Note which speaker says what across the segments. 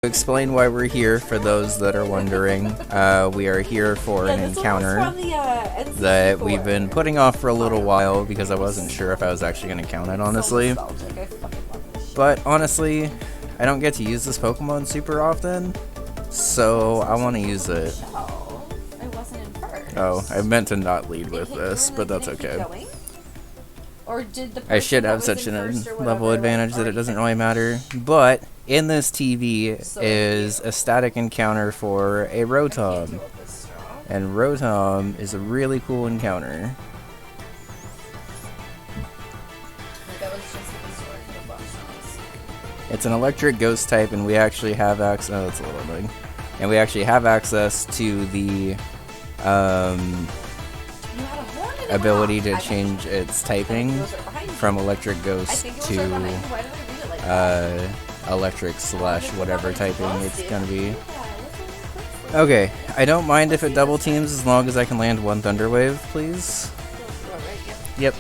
Speaker 1: To explain why we're here, for those that are wondering, we are here for an encounter that we've been putting off for a little while because I wasn't sure if I was actually going to count it, honestly. But honestly, I don't get to use this Pokemon super often, so I want to use it. Oh, I meant to not lead with this, but that's okay. I should have such a level advantage that it doesn't really matter, but in this TV is a static encounter for a Rotom, and Rotom is a really cool encounter. It's an electric ghost type, and we actually have access. Oh, that's a little annoying. And we actually have access to the ability to change its typing from electric ghost to electric slash whatever typing it's gonna be. Okay, I don't mind if it double teams as long as I can land one Thunder Wave, please. Yep.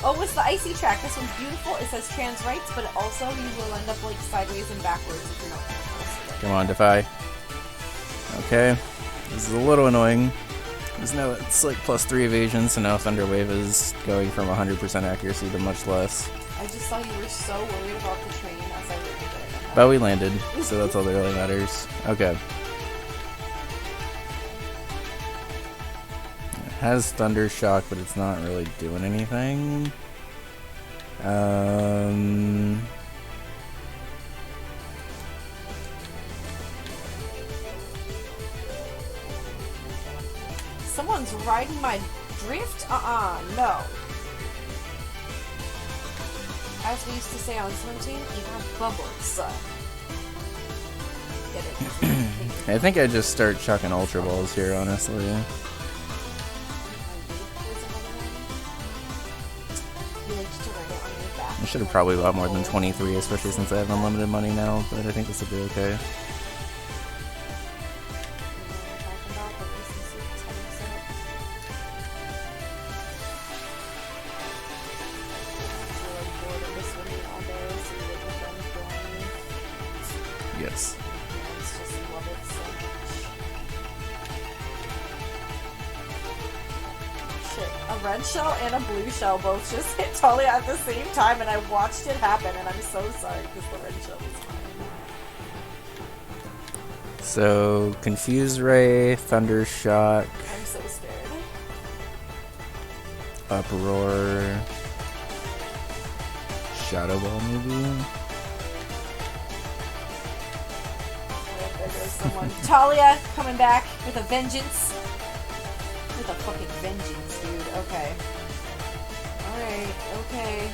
Speaker 2: Oh, it's the icy track. This one's beautiful. It says trans rights, but also you will end up like sideways and backwards if you're not careful.
Speaker 1: Come on, Defy. Okay, this is a little annoying. There's no, it's like +3 evasion, so now Thunder Wave is going from 100% accuracy to much less.
Speaker 2: I just saw you were so worried about the train as I landed.
Speaker 1: But we landed, so that's all that really matters. Okay. It has Thunder Shock, but it's not really doing anything.
Speaker 2: Someone's riding my drift? No. As we used to say on Swim Team, you have bubbles. Get it?
Speaker 1: I think I just start chucking Ultra Balls here, honestly. I should have probably bought more than 23, especially since I have unlimited money now, but I think this will be okay. Yes.
Speaker 2: Shit, a red shell and a blue shell both just hit Talia at the same time, and I watched it happen, and I'm so sorry because the red shell was mine.
Speaker 1: So, Confuse Ray, Thunder Shock.
Speaker 2: I'm so scared.
Speaker 1: Uproar. Shadow Ball, maybe?
Speaker 2: There goes someone. Talia coming back with a vengeance. With a fucking vengeance, dude. Okay. Alright, okay.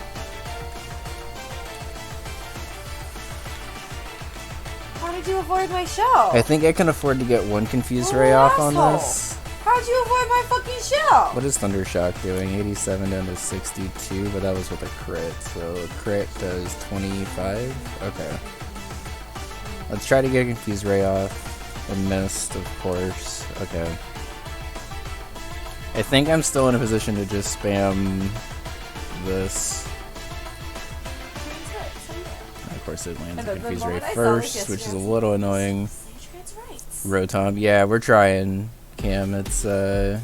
Speaker 2: How did you avoid my shell?
Speaker 1: I think I can afford to get one Confuse Ray off on this.
Speaker 2: How'd you avoid my fucking shell?
Speaker 1: What is Thunder Shock doing? 87 down to 62, but that was with a crit. So a crit does 25. Okay. Let's try to get Confuse Ray off. And missed, of course. Okay. I think I'm still in a position to just spam this. Of course it lands Confuse Ray first, which is a little annoying. Rotom, yeah, we're trying. Cam, it's I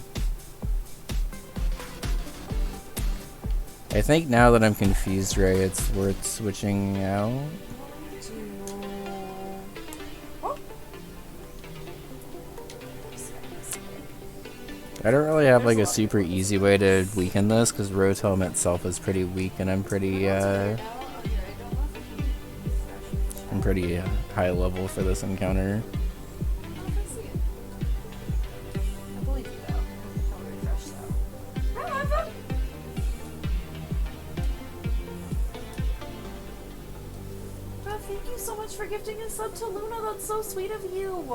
Speaker 1: think now that I'm Confused Ray, it's worth switching out. I don't really have like a super easy way to weaken this because Rotom itself is pretty weak, and I'm pretty high level for this encounter.
Speaker 2: Thank you so much for gifting a sub to Luna. That's so sweet of you.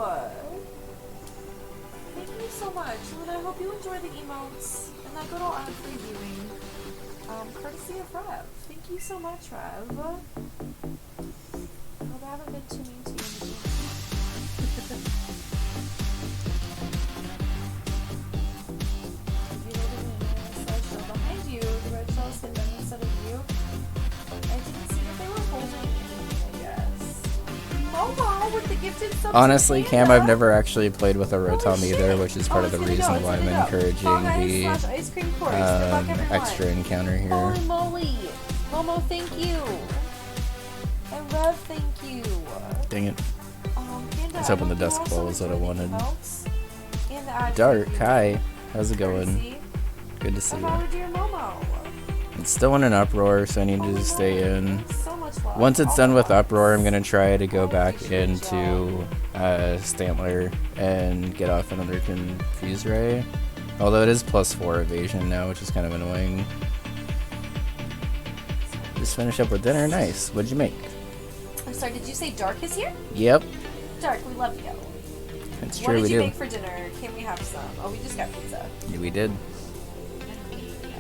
Speaker 2: Thank you so much, and I hope you enjoy the emotes and that good old ad-free viewing. Courtesy of Rev. Thank you so much, Rev. I hope I haven't been too mean to you in the game. You live in a shell behind you. The red shell is hit them instead of you. I didn't see that they were holding anything, I gifted sub.
Speaker 1: Honestly, Cam, I've never actually played with a Rotom either, which is part of the reason why I'm encouraging the extra encounter here.
Speaker 2: Holy moly! Momo, thank you! And Rev, thank you!
Speaker 1: Dang it.
Speaker 2: Panda,
Speaker 1: I was hoping the Dusk Ball was what I wanted.
Speaker 2: And
Speaker 1: Dark, hi. How's it going? Good to see you.
Speaker 2: Dear Momo.
Speaker 1: It's still in an uproar, so I need to stay in.
Speaker 2: So much love.
Speaker 1: Once it's done with uproar, I'm going to try to go back into Stantler and get off another Confuse Ray. Although it is +4 evasion now, which is kind of annoying. Just finish up with dinner. Nice. What'd you make?
Speaker 2: I'm sorry, did you say Dark is here?
Speaker 1: Yep.
Speaker 2: Dark, we love you.
Speaker 1: It's true, we do.
Speaker 2: What did you make for dinner? Can we have some? Oh, we just got pizza.
Speaker 1: Yeah, we did.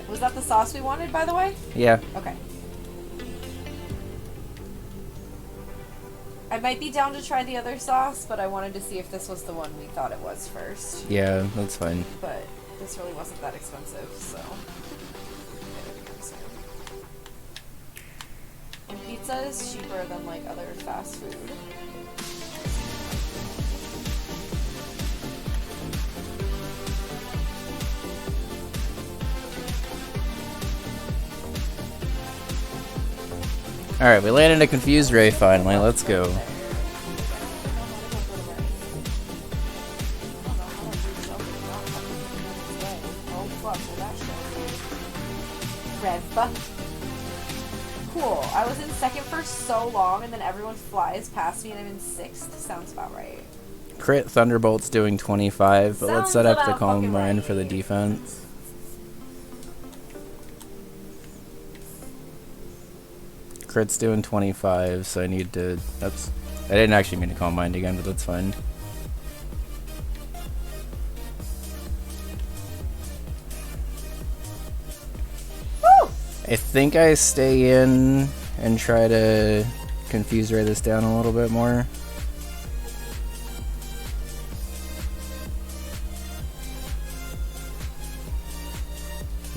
Speaker 2: Was that the sauce we wanted, by the way?
Speaker 1: Yeah.
Speaker 2: Okay. I might be down to try the other sauce, but I wanted to see if this was the one we thought it was first.
Speaker 1: Yeah, that's fine.
Speaker 2: But this really wasn't that expensive, so... And pizza is cheaper than, like, other fast food.
Speaker 1: Alright, we landed a Confused Ray finally. Let's go.
Speaker 2: Cool. I was in second for so long, and then everyone flies past me, and I'm in sixth. Sounds about right.
Speaker 1: Crit Thunderbolt's doing 25, but let's set up the Calm Mind for the
Speaker 2: right.
Speaker 1: defense. Crit's doing 25, so I need to... That's... I didn't actually mean to Calm Mind again, but that's fine.
Speaker 2: Woo!
Speaker 1: I think I stay in and try to Confuse Ray this down a little bit more.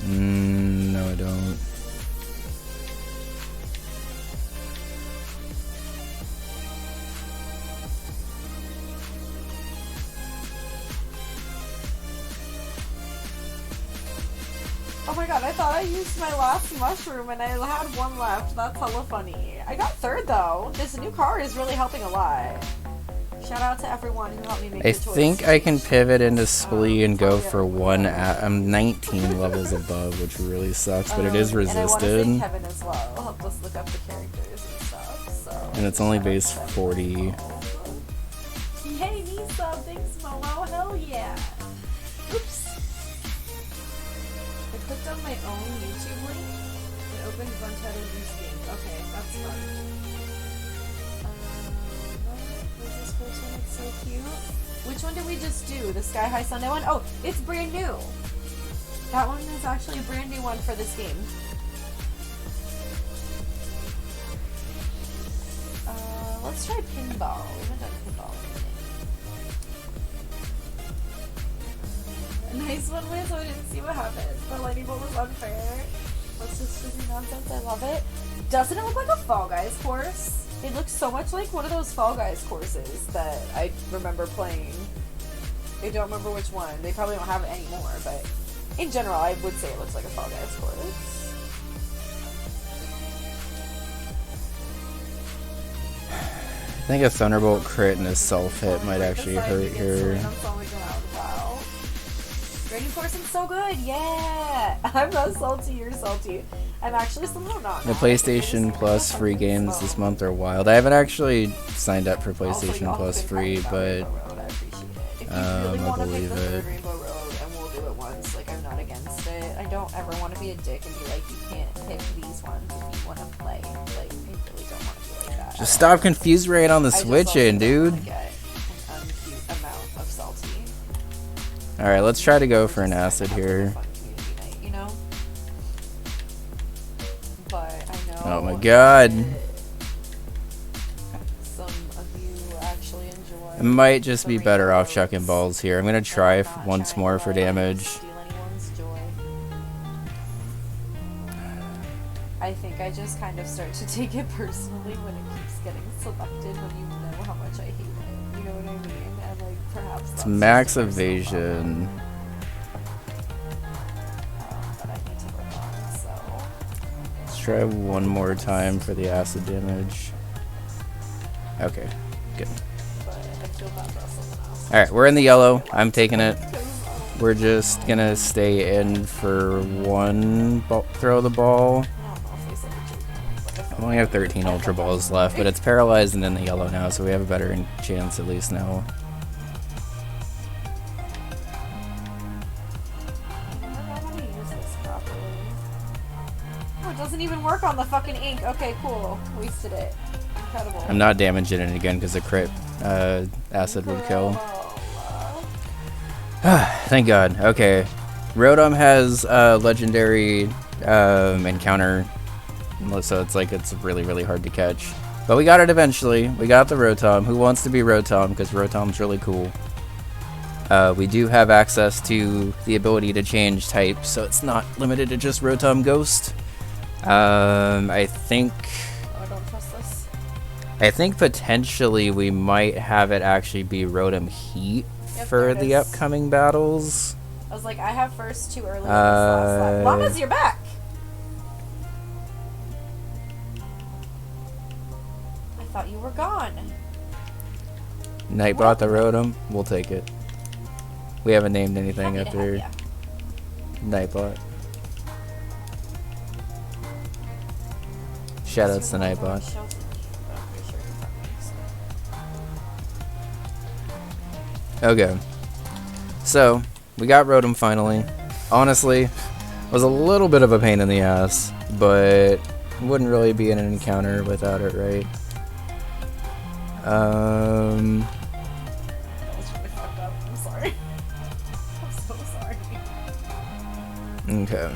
Speaker 1: No, I don't.
Speaker 2: Oh my god, I thought I used my last mushroom and I had one left. That's hella funny. I got third though. This new card is really helping a lot. Shout out to everyone who helped me make
Speaker 1: I
Speaker 2: the choice.
Speaker 1: think I can pivot into Splee and go for one at... I'm 19 levels above, which really sucks, but it is resisted.
Speaker 2: And I want to say Kevin as well. I'll help us look up the characters and stuff, so...
Speaker 1: And it's only base 40.
Speaker 2: Hey, Nisa! Thanks, Momo! Hell yeah! Oops! I clicked on my own YouTube link. It opened Buntetto Goose Game. Okay, that's fun. This person, it's so cute. Which one did we just do? The Sky High Sunday one? Oh, it's brand new. That one is actually a brand new one for this game. Let's try pinball. We haven't done pinball in a minute. Nice one, Liz. I didn't see what happened. The lightning bolt was unfair. Let's just fizzy nonsense. I love it. Doesn't it look like a Fall Guys course? It looks so much like one of those Fall Guys courses that I remember playing. I don't remember which one. They probably don't have it anymore, but in general, I would say it looks like a Fall Guys course.
Speaker 1: I think a Thunderbolt crit and a self-hit might actually hurt here.
Speaker 2: Wow. Grading course is so good, yeah! I'm not salty, you're salty. I'm actually somehow not.
Speaker 1: The PlayStation Plus free games this month are wild. I haven't actually signed up for PlayStation Plus free, but I believe it.
Speaker 2: Rainbow Road, and we'll do it once. Like, I'm not against it. I don't ever want to be a dick and be like, you can't pick these ones if you want to play. Like, I really don't want to be like that.
Speaker 1: Just stop Confuse Ray on the Switch in, dude. Alright, let's try to go for an acid here. Oh my god.
Speaker 2: Some of you actually enjoy.
Speaker 1: I might just be better off chucking balls here. I'm gonna try once more for damage.
Speaker 2: I think I just kind of start to take it personally when it keeps getting selected when you know how much much I hate it. You know what I mean? And like perhaps
Speaker 1: It's max evasion.
Speaker 2: That I need to work on, so.
Speaker 1: Let's try one more time for the acid damage. Okay, good.
Speaker 2: But I feel bad about someone else.
Speaker 1: Alright, we're in the yellow. I'm taking it. We're just gonna stay in for one throw of the ball. I only have 13 Ultra Balls left, but it's paralyzed and in the yellow now, so we have a better chance at least now.
Speaker 2: I don't know how to use this properly. Oh, it doesn't even work on the fucking ink. Okay, cool. Wasted it. Incredible.
Speaker 1: I'm not damaging it again because the crit acid would kill. Thank God. Okay. Rotom has a legendary encounter, so it's like it's really, really hard to catch. But we got it eventually. We got the Rotom. Who wants to be Rotom? Because Rotom's really cool. We do have access to the ability to change type, so it's not limited to just Rotom Ghost. I think...
Speaker 2: Oh, I don't trust this.
Speaker 1: I think potentially we might have it actually be Rotom Heat for the upcoming battles.
Speaker 2: I was like, I have first too early in this last lap. Llamas, you're back! I thought you were gone.
Speaker 1: Nightbot the Rotom, we'll take it. We haven't named anything after Nightbot. Shoutouts to Nightbot. Okay, so we got Rotom finally. Honestly, it was a little bit of a pain in the ass, but wouldn't really be in an encounter without it, right?
Speaker 2: That was really fucked up. I'm sorry. I'm so sorry.
Speaker 1: Okay.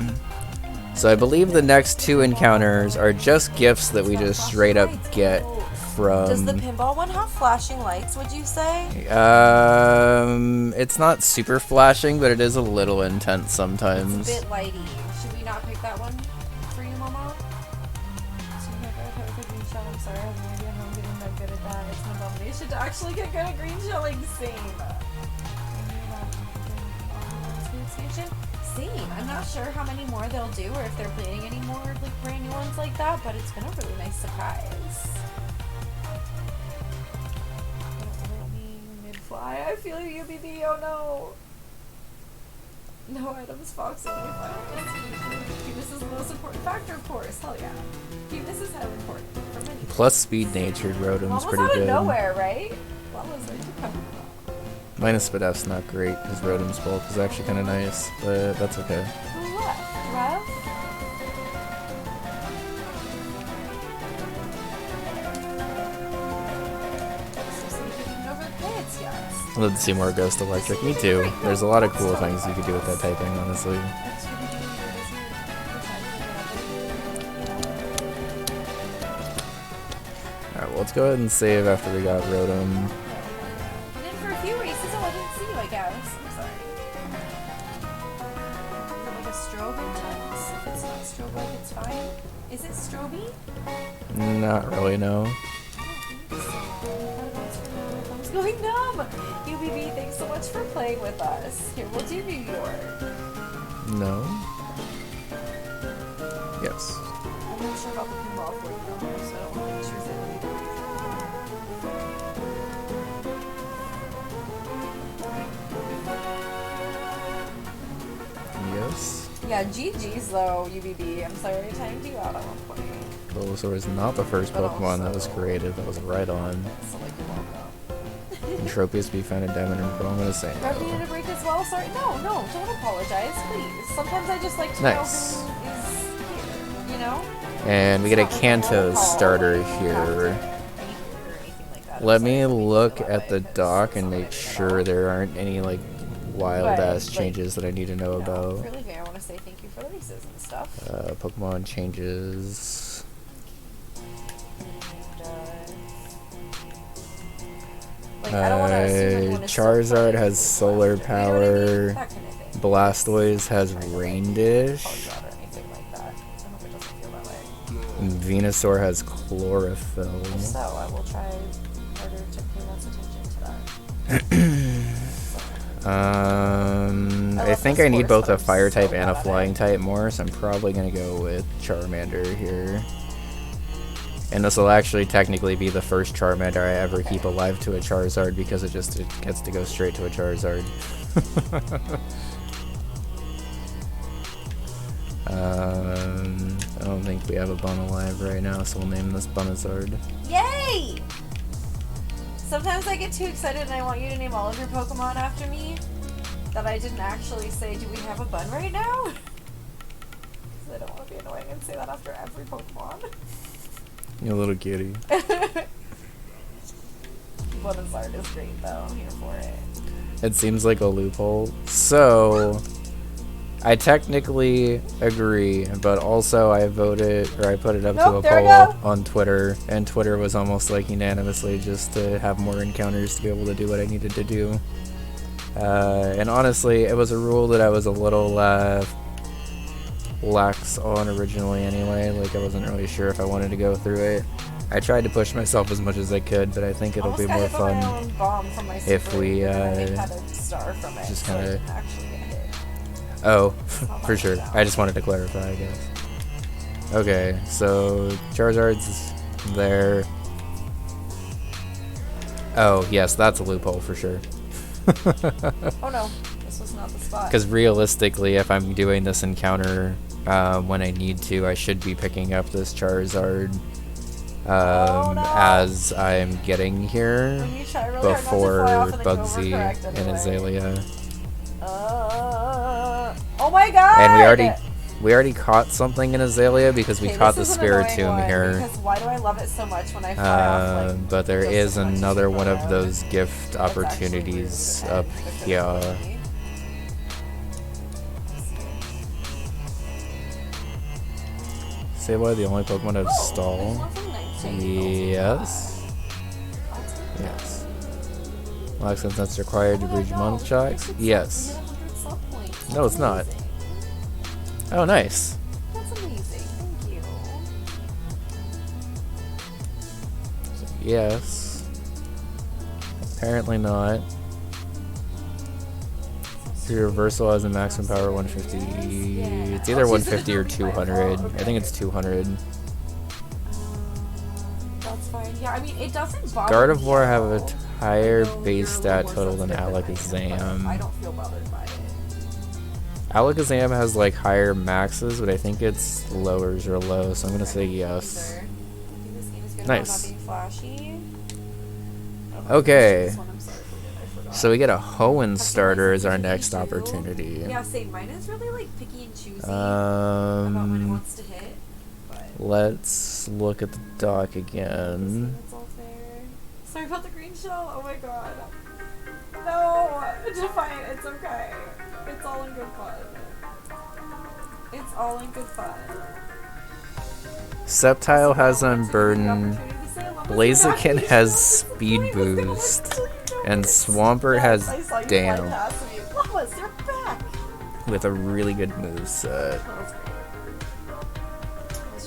Speaker 1: So I believe the next two encounters are just gifts that we just straight up get from...
Speaker 2: Does the pinball one have flashing lights, would you say?
Speaker 1: It's not super flashing, but it is a little intense sometimes.
Speaker 2: It's a bit lighty. Should we not pick that one for you, Momo? I'm sorry, I have no idea how I'm getting that good at that. It's an abomination to actually get good at green shelling. Same. I'm not sure how many more they'll do or if they're planning any more like brand new ones like that, but it's been a really nice surprise. Mid-fly. I feel you, BB. Oh no. No items, Fox only final. Cuteness is the most important factor, of course. Hell yeah. Cuteness is highly important for many.
Speaker 1: Plus speed natured Rotom's pretty
Speaker 2: out
Speaker 1: good.
Speaker 2: Of nowhere, right? Llama's right to come from.
Speaker 1: Minus Spadef's not great. His Rotom's bulk is actually kind of nice, but that's okay.
Speaker 2: Who left? Rev?
Speaker 1: I'd love to see more Ghost Electric. Me too. There's a lot of cool things you could do with that typing, honestly. Alright, well, let's go ahead and save after we got Rotom.
Speaker 2: Few races, oh, I didn't see you, I guess. I'm sorry. Like a strobe intense? If it's not strobe like it's fine. Is it strobe?
Speaker 1: Not really, no.
Speaker 2: I was going numb! UBB, thanks so much for playing with us. Here, we'll do New York.
Speaker 1: No. Yes.
Speaker 2: I'm not sure about the pinball for you, though, so I don't want to choose it.
Speaker 1: Yes.
Speaker 2: Yeah, GG's though, UBB. I'm sorry I timed you out at one point.
Speaker 1: Bulbasaur is not the first Pokemon that was created. That was right on.
Speaker 2: So, like, you're welcome.
Speaker 1: Tropius be found in Diamond and Pearl. I'm gonna say
Speaker 2: Rev
Speaker 1: no.
Speaker 2: needed a break as well? Sorry. No, don't apologize, please. Sometimes I just like to know who is here, you know?
Speaker 1: And we get a Kanto starter here. Let me look at the dock and make sure there aren't any, like, wild-ass changes that I need to know about.
Speaker 2: For leaving, I want to say thank you for the races and stuff.
Speaker 1: Pokemon changes. Charizard has solar power. Blastoise has Rain Dish. Venusaur has Chlorophyll.
Speaker 2: So I will try harder to pay less attention to that.
Speaker 1: I think I need both a fire type and a flying type more, so I'm probably gonna go with Charmander here. And this will actually technically be the first Charmander I ever keep alive to a Charizard, because it gets to go straight to a Charizard. I don't think we have a Bun alive right now, so we'll name this Bunizard.
Speaker 2: Yay! Sometimes I get too excited and I want you to name all of your Pokemon after me, that I didn't actually say, do we have a Bun right now? Because I don't want to be annoying and say that after every Pokemon.
Speaker 1: You little kitty.
Speaker 2: Bunizard is great though, I'm here for it.
Speaker 1: It seems like a loophole. So, I technically agree, but also I voted, or I put it up to a poll on Twitter, and Twitter was almost like unanimously just to have more encounters to be able to do what I needed to do. And honestly, it was a rule that I was a little lax on originally anyway. Like, I wasn't really sure if I wanted to go through it. I tried to push myself as much as I could, but I think it'll be more fun if we just kind of... Oh, for sure. I just wanted to clarify, I guess. Okay, so Charizard's there. Oh, yes, that's a loophole for sure.
Speaker 2: Oh no, this was not the spot.
Speaker 1: Because realistically, if I'm doing this encounter when I need to, I should be picking up this Charizard as I'm getting here before Bugsy and Azalea.
Speaker 2: Oh my god!
Speaker 1: And we already caught something in Azalea because we caught the Spiritomb here.
Speaker 2: Because why do I love it so much when I fly off, like,
Speaker 1: but there is another one of those gift opportunities up here. Sableye the only Pokemon of Stall? Yes. Yes. Well, since that's required to breach month shocks? Yes. No, it's not. Oh, nice.
Speaker 2: That's amazing. Thank you.
Speaker 1: So, yes. Apparently not. Your reversal has a maximum power 150. It's either 150 or 200. I think it's 200.
Speaker 2: That's fine. Yeah, I mean, it doesn't bother me.
Speaker 1: Gardevoir have a higher base stat total than Alakazam.
Speaker 2: I don't feel bothered by it.
Speaker 1: Alakazam has like higher maxes, but I think its lowers are low, so I'm gonna say yes. Nice. Okay. So we get a Hoenn starter as our next opportunity.
Speaker 2: Yeah, same. Mine is really like picky and choosy about when it wants to hit. But
Speaker 1: let's look at the dock again.
Speaker 2: it's all fair. Sorry about the green shell. Oh my god. No, Defiant. It's okay. It's all in good fun. It's all in good fun.
Speaker 1: Sceptile has Unburden. Blaziken has Speed Boost. And Swampert has Damn. With a really good moveset.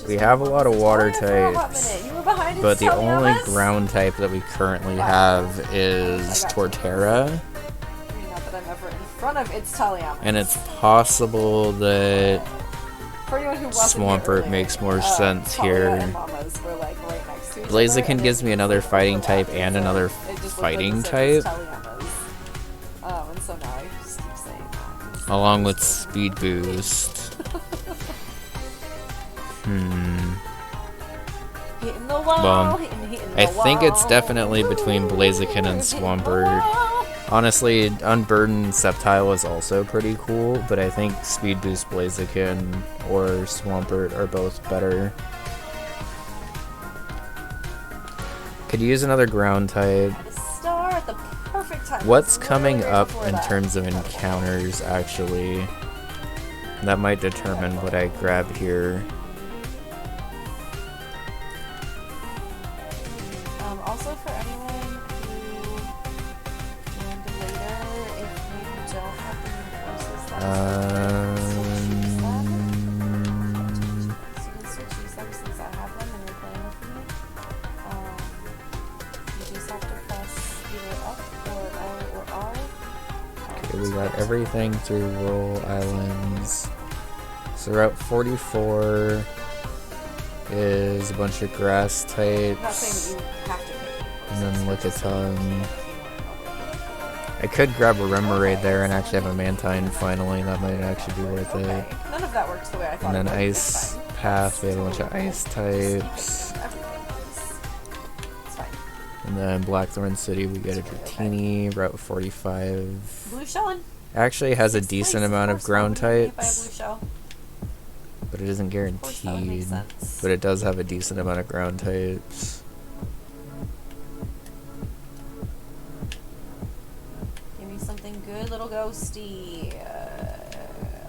Speaker 1: We have a lot of water types, but the only ground type that we currently have is Torterra. And it's possible that Swampert makes more sense here. Blaziken gives me another fighting type and another fighting type. Along with Speed Boost. Well, I think it's definitely between Blaziken and Swampert. Honestly, Unburdened Sceptile is also pretty cool, but I think Speed Boost Blaziken or Swampert are both better. Could use another ground type. What's coming up in terms of encounters, actually? That might determine what I grab here.
Speaker 2: Also, for anyone who joined later, if you don't have the new courses, that's you can still choose them since I have them and you're playing with me. You just have to either F or L or R.
Speaker 1: Okay, we got everything through rural islands. So Route 44 is a bunch of grass types.
Speaker 2: I'm not saying that you have to pick.
Speaker 1: And then Lickitung. I could grab a Remoraid there and actually have a Mantine finally. That might actually be worth it.
Speaker 2: None of that works the way I thought.
Speaker 1: And then
Speaker 2: it would.
Speaker 1: Ice Path, we have a bunch of ice types.
Speaker 2: It's fine.
Speaker 1: And then Blackthorn City, we get a Dratini. Route 45
Speaker 2: Blue Shellin.
Speaker 1: actually has a decent amount of ground types,
Speaker 2: Blue Shell.
Speaker 1: but it isn't guaranteed. But it does have a decent amount of ground types.
Speaker 2: Give me something good, little ghosty.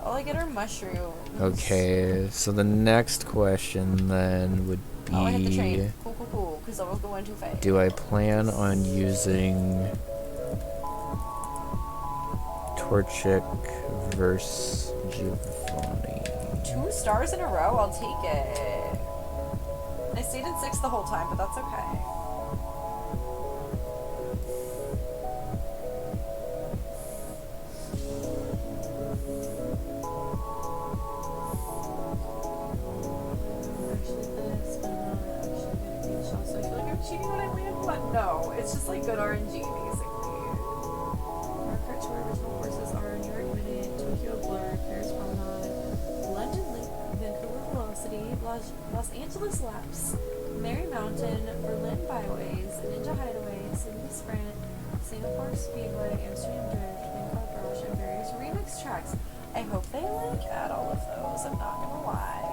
Speaker 2: All I get are mushrooms.
Speaker 1: Okay, so the next question then would be,
Speaker 2: oh, I hit the train. Cool, because I was going too fast.
Speaker 1: do I plan on using Torchic versus Giovanni?
Speaker 2: 2 stars in a row, I'll take it. I stayed in 6 the whole time, but that's okay. Cheating when I land, but no, it's just like good RNG basically. Our original courses are New York Minute, Tokyo Blur, Paris Promenade, London Lake, Vancouver Velocity, Los Angeles Laps, Mary Mountain, Berlin Byways, Ninja Hideaway, Sydney Sprint, Singapore Speedway, Amsterdam Drift, Bangkok Rush, and various remix tracks. I hope they like add all of those, I'm not gonna lie.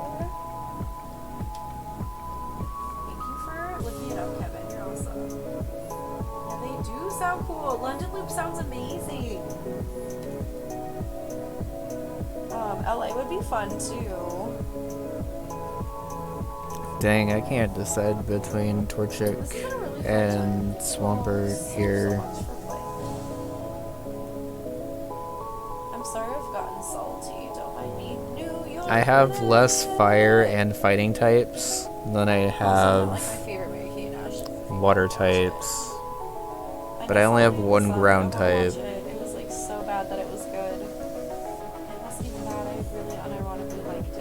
Speaker 2: Looking it up, Kevin. You're awesome. Yeah, they do sound cool. London Loop sounds amazing. LA would be fun too.
Speaker 1: Dang, I can't decide between Torchic
Speaker 2: Really
Speaker 1: and Swampert here.
Speaker 2: I'm sorry I've gotten salty. Don't mind me. New York.
Speaker 1: I have less fire and fighting types than I have water types, but I only have 1 ground type.
Speaker 2: It was like so bad that it was good. It wasn't even bad. I really unironically liked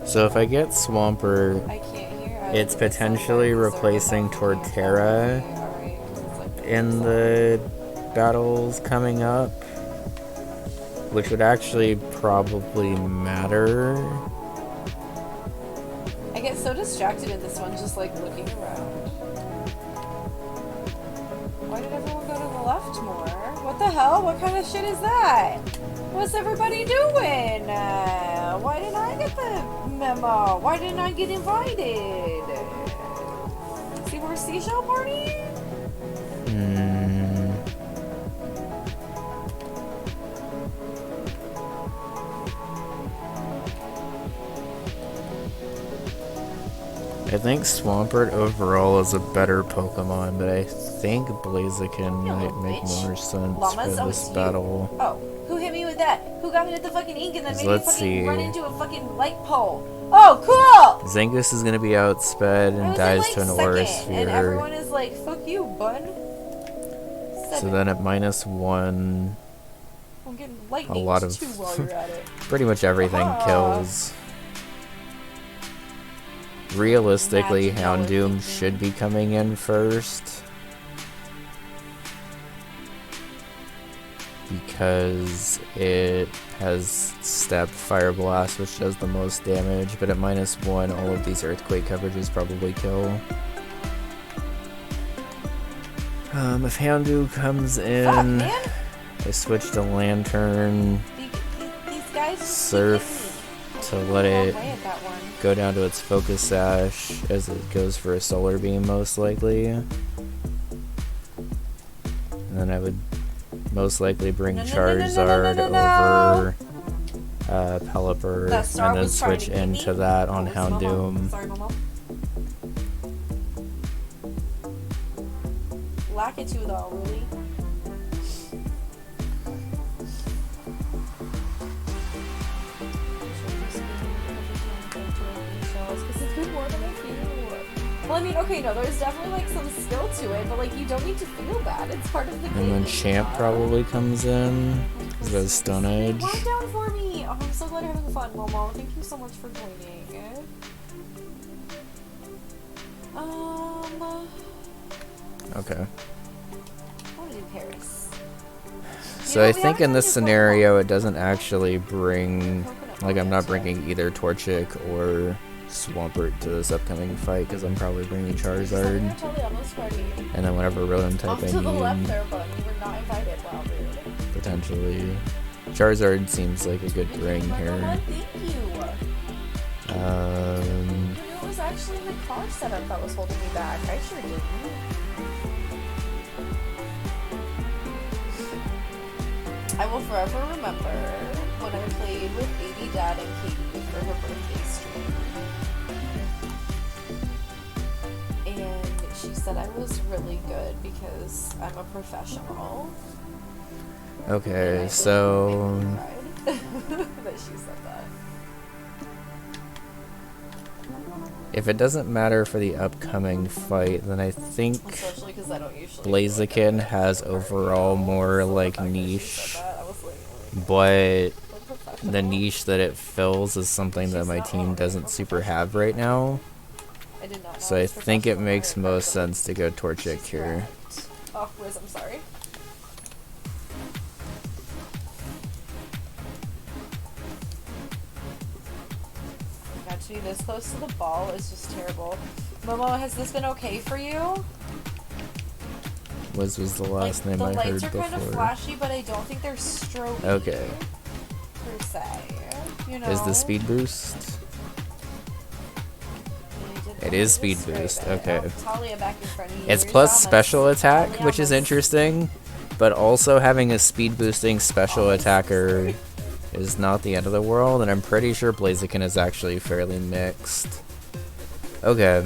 Speaker 2: it.
Speaker 1: So if I get Swampert,
Speaker 2: I can't hear.
Speaker 1: it's potentially replacing Torterra in the battles coming up, which would actually probably matter.
Speaker 2: I get so distracted in this one, just like looking around. Why did everyone go to the left more? What the hell? What kind of shit is that? What's everybody doing? Why didn't I get the memo? Why didn't I get invited? See, we're Seashell Party?
Speaker 1: I think Swampert overall is a better Pokemon, but I think Blaziken might make more sense for this battle.
Speaker 2: Oh, who hit me with that? Who got me with the fucking ink and then made me fucking run into a fucking light pole? Oh, cool!
Speaker 1: Zangus is gonna be outsped and dies to an Aura Sphere.
Speaker 2: And everyone is like, fuck you, bud. 7.
Speaker 1: So then at -1,
Speaker 2: I'm getting lightning
Speaker 1: a lot of
Speaker 2: too while you're at it.
Speaker 1: pretty much everything kills. Realistically, Houndoom should be coming in first, because it has Step, Fire Blast, which does the most damage, but at -1, all of these Earthquake coverages probably kill. If Houndoom comes in, I switch to Lantern, Surf to let it go down to its Focus Sash as it goes for a Solar Beam most likely. And then I would most likely bring Charizard over Pelipper and then switch into that on Houndoom.
Speaker 2: Lakitu though, really? Because Well, I mean, okay, no, there's definitely, like, some skill to it, but, like, you don't need to feel bad. It's part of the game.
Speaker 1: And then Champ probably comes in. Because that's Stone Edge.
Speaker 2: Walk down for me! Oh, I'm so glad you're having fun, Momo. Thank you so much for joining.
Speaker 1: Okay.
Speaker 2: I want to do Paris.
Speaker 1: So I think in this scenario, it doesn't actually bring... Like, I'm not bringing either Torchic or Swampert to this upcoming fight, because I'm probably bringing Charizard. And then whatever Rotom type I need. Potentially. Charizard seems like a good bring here.
Speaker 2: It was actually the car setup that was holding me back. I sure didn't. I will forever remember when I played with Baby Dad and Katie for her birthday stream. And she said I was really good because I'm a professional.
Speaker 1: Okay, so...
Speaker 2: that she said that.
Speaker 1: If it doesn't matter for the upcoming fight, then I think Blaziken has overall more, like, niche. But the niche that it fills is something that my team doesn't super have right now. So I think it makes most sense to go Torchic here.
Speaker 2: Oh, Riz, I'm sorry. To be this close to the ball is just terrible. Momo, has this been okay for you?
Speaker 1: Was the last name I heard before.
Speaker 2: The lights are kind of flashy, but I don't think they're strobing.
Speaker 1: Okay.
Speaker 2: Per se, you know.
Speaker 1: Is the speed boost? It is speed boost. Okay. It's plus special attack, which is interesting, but also having a speed boosting special attacker is not the end of the world, and I'm pretty sure Blaziken is actually fairly mixed. Okay.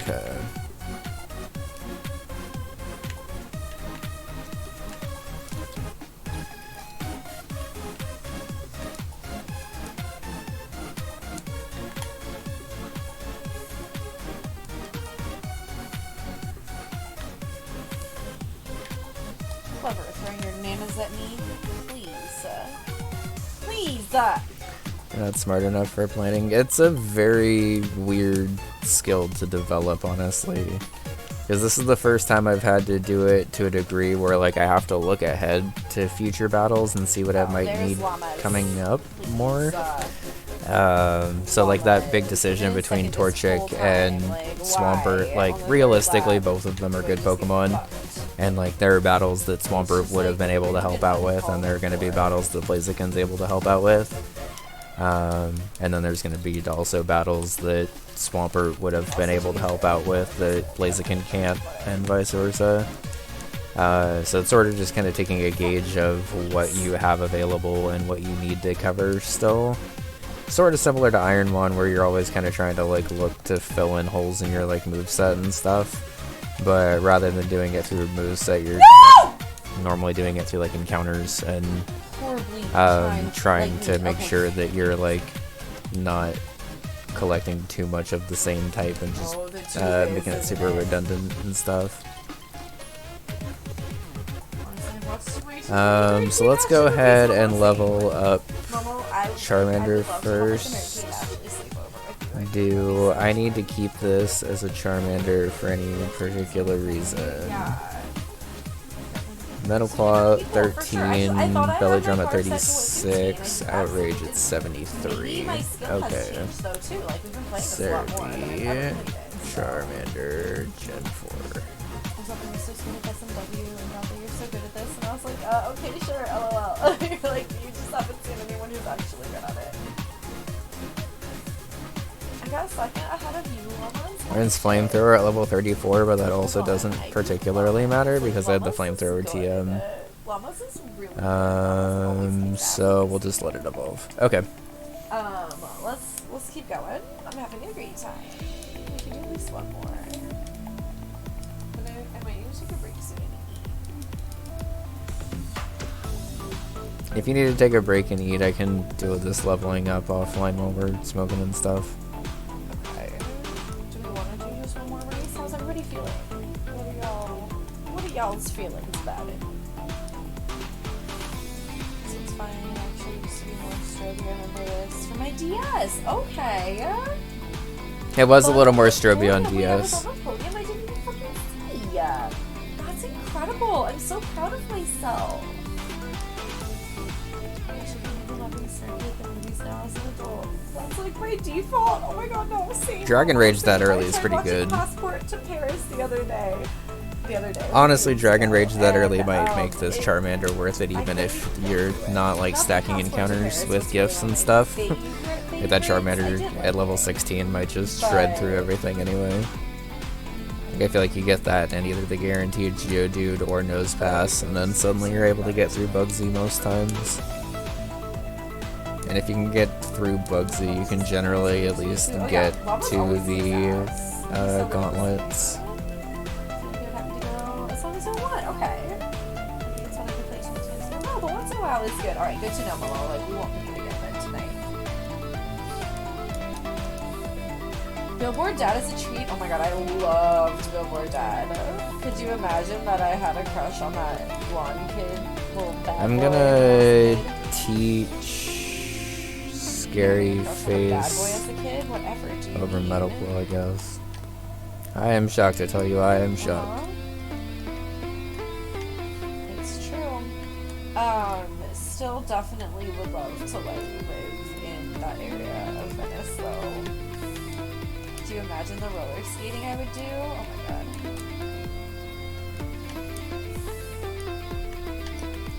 Speaker 1: Okay.
Speaker 2: Clever, throwing your nanas at me. Please. Please!
Speaker 1: Not smart enough for planning. It's a very weird skill to develop, honestly. Because this is the first time I've had to do it to a degree where, like, I have to look ahead to future battles and see what I might need coming up more. So, like, that big decision between Torchic and Swampert, like, realistically, both of them are good Pokemon. And, like, there are battles that Swampert would have been able to help out with, and there are going to be battles that Blaziken's able to help out with. And then there's going to be also battles that Swampert would have been able to help out with that Blaziken can't, and vice versa. So it's sort of just kind of taking a gauge of what you have available and what you need to cover still. Sort of similar to Ironmon, where you're always kind of trying to, like, look to fill in holes in your, like, moveset and stuff. But rather than doing it through moveset, you're normally doing it through, like, encounters and trying to make sure that you're, like, not collecting too much of the same type and just making it super redundant and stuff. So let's go ahead and level up Charmander first. Do I need to keep this as a Charmander for any particular reason? Metal Claw at 13, Belly Drum at 36, Outrage at 73. Okay. 30, Charmander, Gen 4.
Speaker 2: Okay, sure, lol. You're like, you just haven't seen anyone who's actually good at it. I got a second ahead of you, almost.
Speaker 1: Mine's Flamethrower at level 34, but that also doesn't particularly matter because I had the Flamethrower TM.
Speaker 2: Llamas is really good.
Speaker 1: So we'll just let it evolve. Okay.
Speaker 2: Let's keep going. I'm having a great time. We can do at least one more. But I might need to take a break soon.
Speaker 1: If you need to take a break and eat, I can do this leveling up offline while we're smoking and stuff.
Speaker 2: Okay. Do we want to do just one more race? How's everybody feeling? What are y'all's feelings about it? This one's fine. Actually, used to be more stroby. I remember this from my DS. Okay.
Speaker 1: It was a little more stroby on DS.
Speaker 2: I was on the podium. I didn't even fucking see. That's incredible. I'm so proud of myself. That's like my default. Oh my god, no. Same.
Speaker 1: Dragon Rage that early is pretty
Speaker 2: I
Speaker 1: good.
Speaker 2: Passport to Paris the other day.
Speaker 1: Honestly, Dragon Rage that early might make this Charmander worth it, even if you're not like stacking encounters with gifts and stuff. Like that Charmander at level 16 might just shred through everything anyway. Like, I feel like you get that in either the guaranteed Geodude or Nose Pass, and then suddenly you're able to get through Bugsy most times. And if you can get through Bugsy, you can generally at least get to the gauntlets.
Speaker 2: Is good. Alright, good to know, Momo. Like, we won't meet again then tonight. Billboard Dad is a treat. Oh my god, I loved Billboard Dad. Could you imagine that I had a crush on that blonde kid? Little bad
Speaker 1: I'm
Speaker 2: boy
Speaker 1: gonna teach Scary Face
Speaker 2: bad boy as a kid? Whatever,
Speaker 1: over Metal Claw, I guess. I am shocked, I tell you, I am shocked.
Speaker 2: It's true. Still definitely would love to like live in that area of Venice though. Do you imagine the roller skating I would do? Oh my god.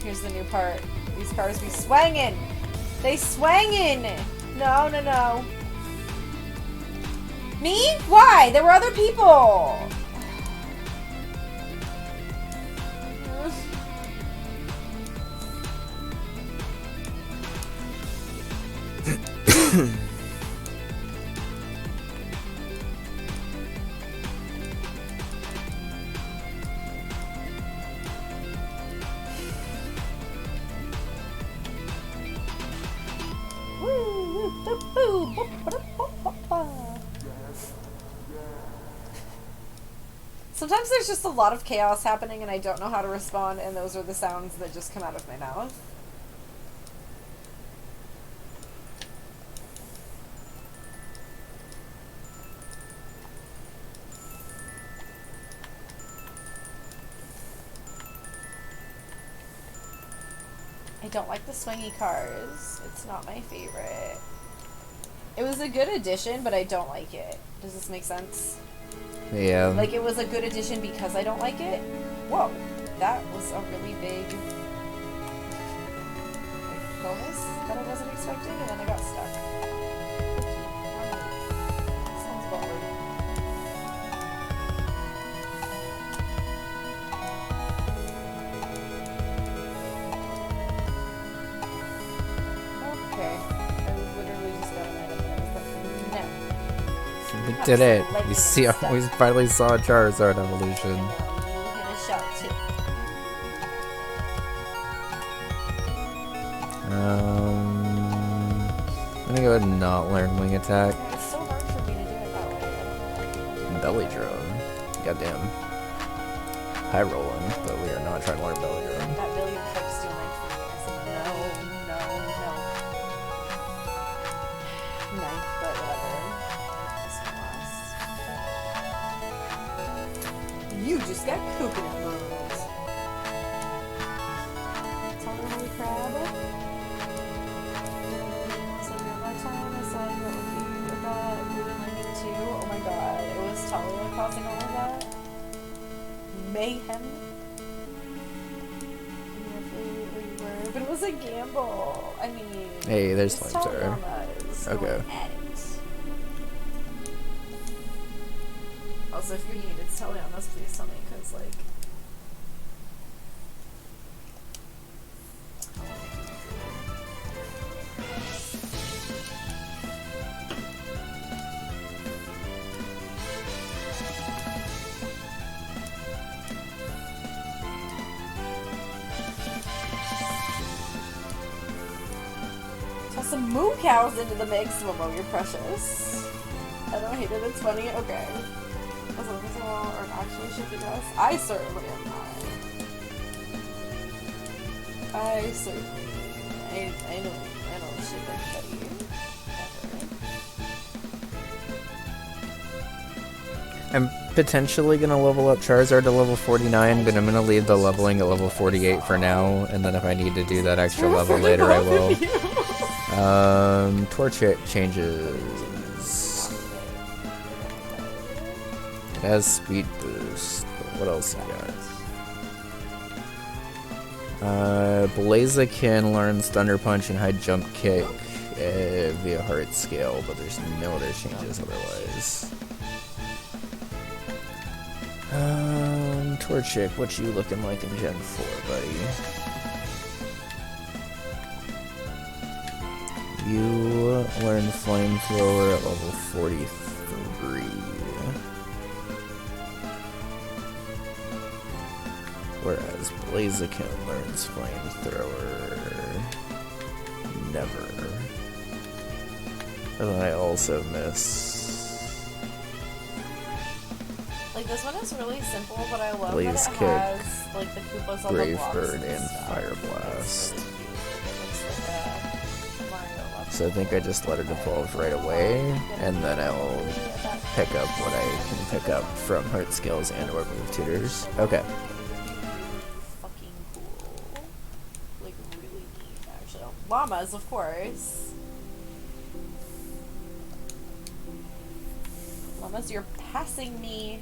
Speaker 2: Here's the new part. These cars be swangin'! They swangin'! No, no, no. Me? Why? There were other people! Sometimes there's just a lot of chaos happening and I don't know how to respond, and those are the sounds that just come out of my mouth. I don't like the swingy cars. It's not my favorite. It was a good addition, but I don't like it. Does this make sense?
Speaker 1: Yeah.
Speaker 2: Like, it was a good addition because I don't like it? Whoa. That was a really big bonus that I wasn't expecting, and then I got stuck. Sounds boring. Okay. I literally just got an item and I was like, no.
Speaker 1: We did it. We finally saw Charizard evolution. I'm gonna go ahead and not learn Wing Attack.
Speaker 2: It's so hard for me to do it that way.
Speaker 1: Belly Drone. Goddamn. High rolling, but we are not trying to learn Belly Drone.
Speaker 2: That billion tricks too much for me. I said no, no, no. Ninth, but whatever. This one. You just got coconut moves. Holy crab. So near my time, I saw you with that blue and lightning too. Oh my god, it was Talia causing all of that. Mayhem. But it was a gamble. I mean,
Speaker 1: hey, there's Flamethrower. Okay.
Speaker 2: Also, if you need it, tell me on this, please tell me, because, like, some moo cows into the mix. Momo, you're precious. I don't hate it, it's funny. Okay. Was it visible or actually shipping us? I certainly am not. I certainly. I don't ship anybody.
Speaker 1: I'm potentially gonna level up Charizard to level 49, but I'm gonna leave the leveling at level 48 for now, and then if I need to do that extra level later, I will. Torchic changes. It has speed boost, but what else you got? Blaziken learns Thunder Punch and High Jump Kick via Heart Scale, but there's no other changes otherwise. Torchic, what you looking like in Gen 4, buddy? You learn Flamethrower at level 43. Whereas Blaziken learns Flamethrower. Never. And then I also miss...
Speaker 2: Like, this one is really simple, but I love
Speaker 1: Blaze
Speaker 2: that it
Speaker 1: Kick,
Speaker 2: has, like, the Koopas on the
Speaker 1: Brave
Speaker 2: blocks
Speaker 1: Bird, and
Speaker 2: stuff.
Speaker 1: Fire Blast.
Speaker 2: It looks like a Mario level.
Speaker 1: So I think I just let it evolve right away, and then I'll pick up what I can pick up from Heart Skills and or Move Tutors. Okay.
Speaker 2: Fucking cool. Like, really neat, actually. Llamas, of course. Llamas, you're passing me.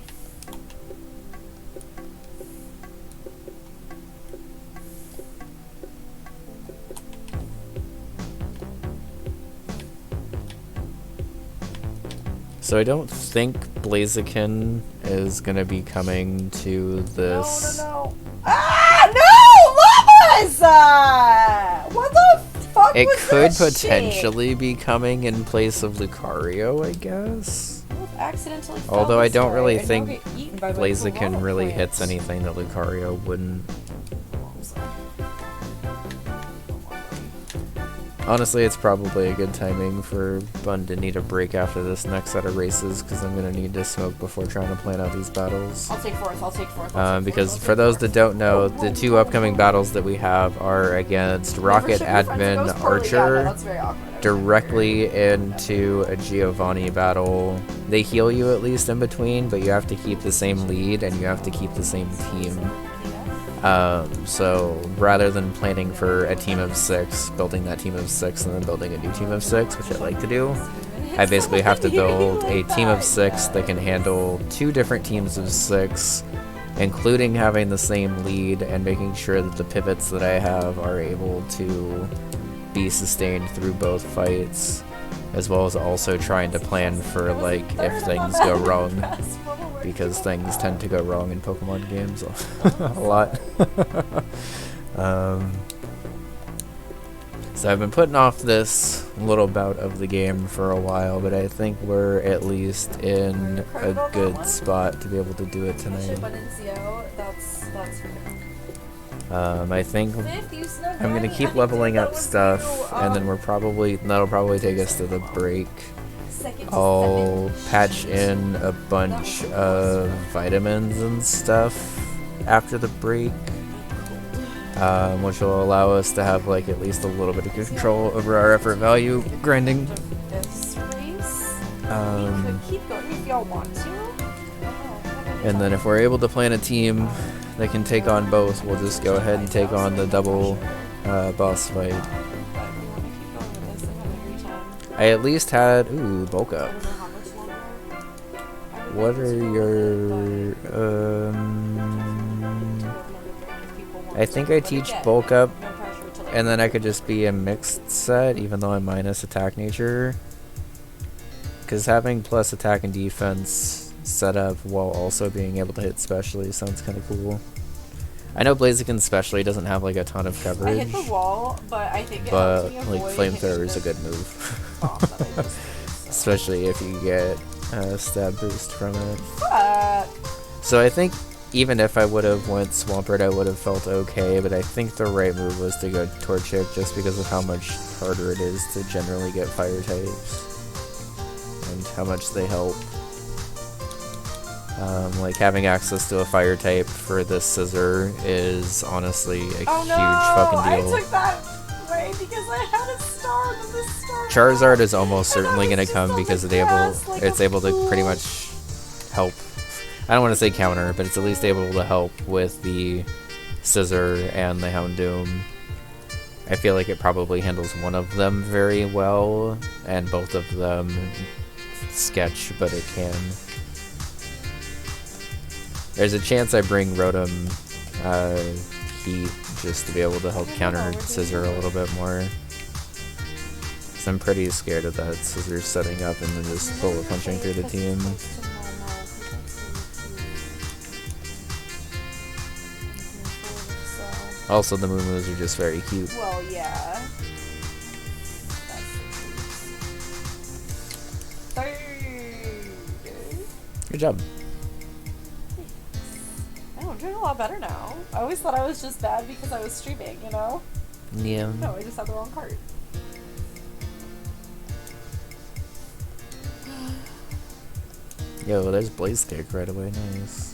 Speaker 1: So I don't think Blaziken is gonna be coming to this.
Speaker 2: No. Ah, no! Llamas! What the fuck
Speaker 1: It
Speaker 2: was
Speaker 1: could
Speaker 2: that
Speaker 1: potentially be coming in place of Lucario, I guess.
Speaker 2: shit? Accidentally fell
Speaker 1: Although I
Speaker 2: this
Speaker 1: don't
Speaker 2: way
Speaker 1: really
Speaker 2: and
Speaker 1: think
Speaker 2: now get eaten by my
Speaker 1: Blaziken
Speaker 2: koala
Speaker 1: really
Speaker 2: plant.
Speaker 1: hits anything that Lucario wouldn't. Honestly, it's probably a good timing for Bun to need a break after this next set of races, because I'm going to need to smoke before trying to plan out these battles.
Speaker 2: I'll take fourth.
Speaker 1: Because for those that don't know, the two upcoming battles that we have are against Rocket Admin Archer, directly into a Giovanni battle. They heal you at least in between, but you have to keep the same lead and you have to keep the same team. So rather than planning for a team of 6, building that team of 6 and then building a new team of 6, which I like to do, I basically have to build a team of 6 that can handle 2 different teams of 6, including having the same lead and making sure that the pivots that I have are able to be sustained through both fights, as well as also trying to plan for, like, if things go wrong, because things tend to go wrong in Pokemon games a lot. So I've been putting off this little bout of the game for a while, but I think we're at least in a good spot to be able to do it tonight. I think I'm gonna keep leveling up stuff, and then that'll probably take us to the break. I'll patch in a bunch of vitamins and stuff after the break, which will allow us to have like at least a little bit of control over our effort value grinding. And then if we're able to plan a team that can take on both, we'll just go ahead and take on the double boss fight. I at least had... Ooh, bulk up. What are your... I think I teach bulk up, and then I could just be a mixed set, even though I'm minus attack nature. Because having plus attack and defense set up while also being able to hit specially sounds kind of cool. I know Blaziken specially doesn't have like a ton of coverage.
Speaker 2: I hit the wall, but I think
Speaker 1: like Flamethrower is a good move. Especially if you get a stab boost from it.
Speaker 2: Fuck.
Speaker 1: So I think even if I would have went Swampert, I would have felt okay, but I think the right move was to go Torchic just because of how much harder it is to generally get fire types and how much they help. Like, having access to a fire type for this Scissor is honestly a huge fucking deal.
Speaker 2: I took that away because I had a star and the star.
Speaker 1: Charizard is almost certainly going to come because it's able to pretty much help. I don't want to say counter, but it's at least able to help with the Scissor and the Houndoom. I feel like it probably handles one of them very well, and both of them sketch, but it can. There's a chance I bring Rotom Heat just to be able to help counter Scissor a little bit more. So I'm pretty scared of that Scissor setting up and then just bullet punching through the team. Also, the Moo-Moos are just very cute.
Speaker 2: Well, yeah.
Speaker 1: Good job.
Speaker 2: I'm doing a lot better now. I always thought I was just bad because I was streaming, you know?
Speaker 1: Yeah.
Speaker 2: No, I just had the wrong card.
Speaker 1: Yo, there's Blaze Kick right away. Nice.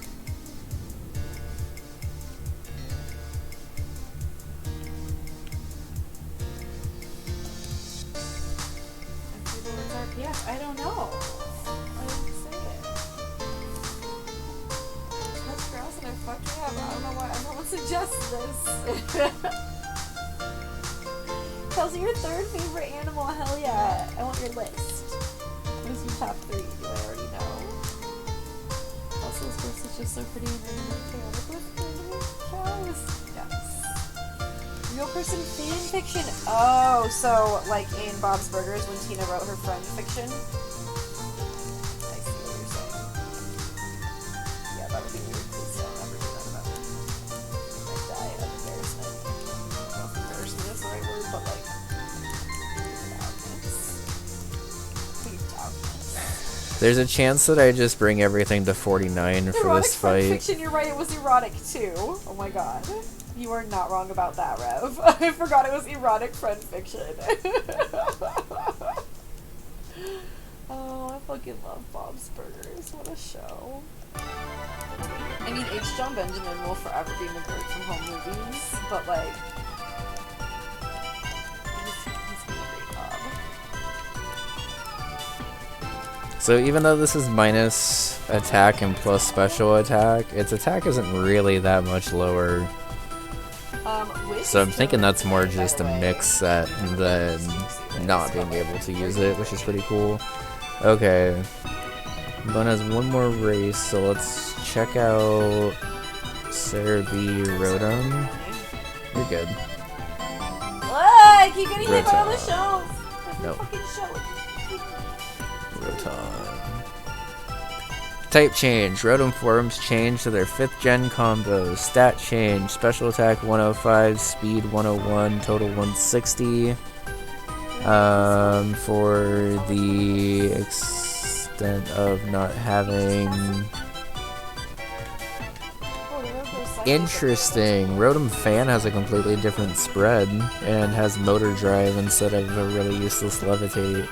Speaker 2: Yes, I don't know. I didn't say it. That's gross and I fucked me up. I don't know why everyone suggests this. Kelsey, your third favorite animal? Hell yeah. I want your list. What is your top 3? Do I already know? Also, this place is just so pretty and really chaotic with cows. Yes. Real person fan fiction? Oh, so like in Bob's Burgers when Tina wrote her friend fiction? I see what you're saying. Yeah, that would be weird. Please don't ever do that about me. I die of embarrassment. I don't know if embarrassment is the right word, but like Please.
Speaker 1: There's a chance that I just bring everything to 49 for this fight.
Speaker 2: Friend fiction, you're right, it was erotic too. Oh my god. You are not wrong about that, Rev. I forgot it was erotic friend fiction. Oh, I fucking love Bob's Burgers. What a show. I mean, H. John Benjamin will forever be McGurk from home movies, but like, he's been a great Bob.
Speaker 1: So even though this is minus attack and plus special attack, its attack isn't really that much lower. So I'm thinking that's more just a mix set than not being able to use it, which is pretty cool. Okay. Bun has one more race, so let's check out Sarah B. Rotom. You're good.
Speaker 2: I keep getting hit by all the shells.
Speaker 1: No.
Speaker 2: Fucking shells.
Speaker 1: Rotom. Type change. Rotom forms change to their 5th gen combo. Stat change. Special attack 105, speed 101, total 160. For the extent of not having... Interesting. Rotom Fan has a completely different spread and has Motor Drive instead of a really useless Levitate.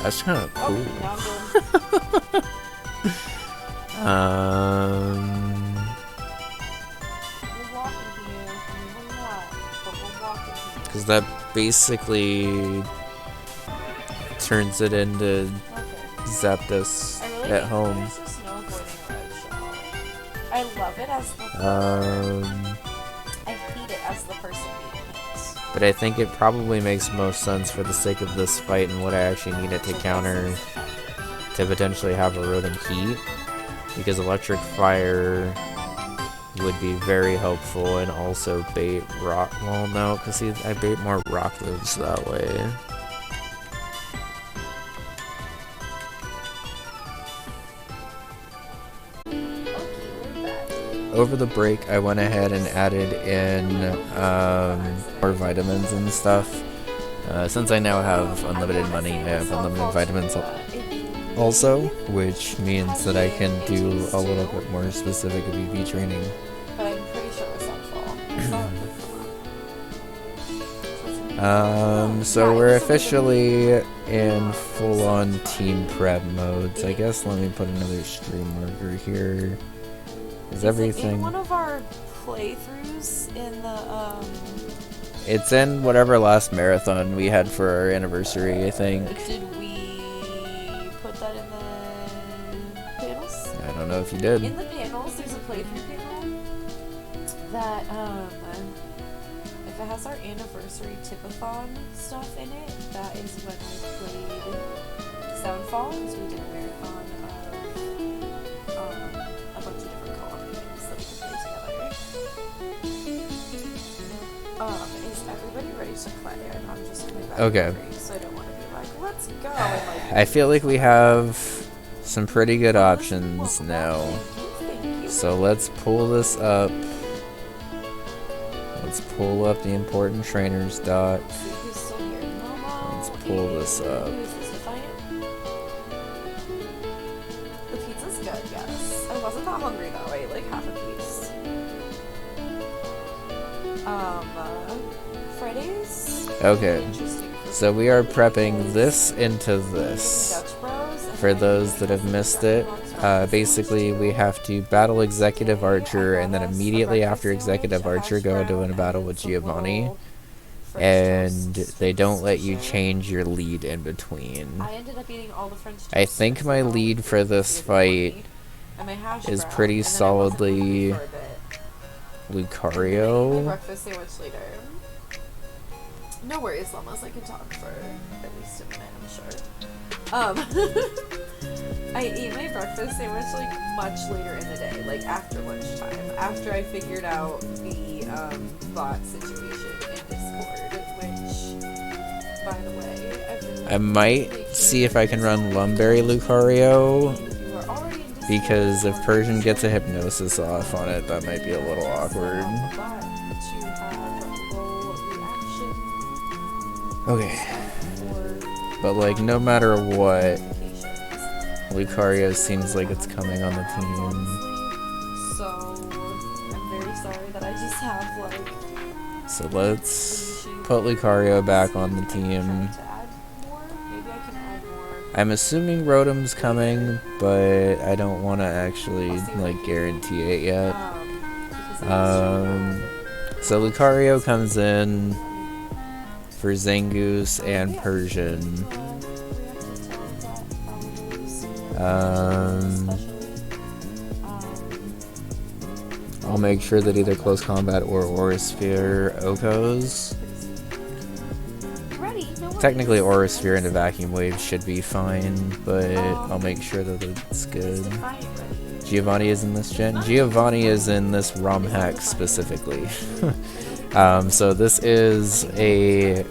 Speaker 1: That's kind of cool. Because that basically turns it into Zapdos at home.
Speaker 2: I love it as the I hate it as the person beating it.
Speaker 1: But I think it probably makes most sense for the sake of this fight and what I actually need it to counter to potentially have a Rotom Heat, because Electric Fire would be very helpful and also bait Rock. Well, no, because see, I bait more Rock moves that way. Over the break, I went ahead and added in more vitamins and stuff. Since I now have unlimited money, I have unlimited vitamins. also, which means that I can do a little bit more specific VP training.
Speaker 2: But I'm pretty sure it's Sunfall. It's not
Speaker 1: so we're officially in full-on team prep modes. I guess let me put another stream marker here. Is everything...
Speaker 2: in one of our playthroughs in the,
Speaker 1: It's in whatever last marathon we had for our anniversary, I think.
Speaker 2: Did we put that in the panels?
Speaker 1: I don't know if you did.
Speaker 2: In the panels, there's a playthrough panel that, if it has our anniversary tip-a-thon stuff in it, that is when we played Soundfall, so we did a marathon of a bunch of different co-op games that we could play together. Is everybody ready to play? And I'm just coming back
Speaker 1: Okay.
Speaker 2: hungry, so I don't want to be like, let's go. And like,
Speaker 1: I feel like we have some pretty good options now.
Speaker 2: Thank you.
Speaker 1: So let's pull this up. Let's pull up the important trainers doc.
Speaker 2: See who's still here. Momo
Speaker 1: Let's pull this up.
Speaker 2: Who is this? Defiant? The pizza's good, yes. I wasn't that hungry though. I ate like half a piece. Fridays?
Speaker 1: Okay.
Speaker 2: Interesting.
Speaker 1: So we are prepping this into this.
Speaker 2: Dutch Bros. And
Speaker 1: For
Speaker 2: then
Speaker 1: those that have missed it, basically we have to battle Executive Archer, and then immediately after Executive Archer go into a battle with Giovanni, and they don't let you change your lead in between.
Speaker 2: I ended up eating all the French toast.
Speaker 1: I think my lead for this fight
Speaker 2: and my hash
Speaker 1: is
Speaker 2: brown,
Speaker 1: pretty
Speaker 2: and then I wasn't hungry
Speaker 1: solidly
Speaker 2: for a bit. And then I ate my
Speaker 1: Lucario.
Speaker 2: breakfast sandwich later. No worries, Llamas. I can talk for at least a minute, I'm sure. I ate my breakfast sandwich like much later in the day, like after lunchtime, after I figured out the bot situation in Discord, which, by the way, I've been
Speaker 1: I might see if I can run Lumberry Lucario,
Speaker 2: if you are already in Discord,
Speaker 1: because if Persian gets a hypnosis off on it, that might be a little awkward. Okay. But like, no matter what, Lucario seems like it's coming on the team.
Speaker 2: So, I'm very sorry that I just have like...
Speaker 1: So let's put Lucario back on the team.
Speaker 2: To add more? Maybe I can add more.
Speaker 1: I'm assuming Rotom's coming, but I don't want to actually like guarantee it yet. So Lucario comes in for Zangoose and Persian. I'll make sure that either Close Combat or Aura Sphere Okos. Technically Aura Sphere into Vacuum Wave should be fine, but I'll make sure that it's good. Giovanni is in this gen? Giovanni is in this ROM hack specifically. So this is a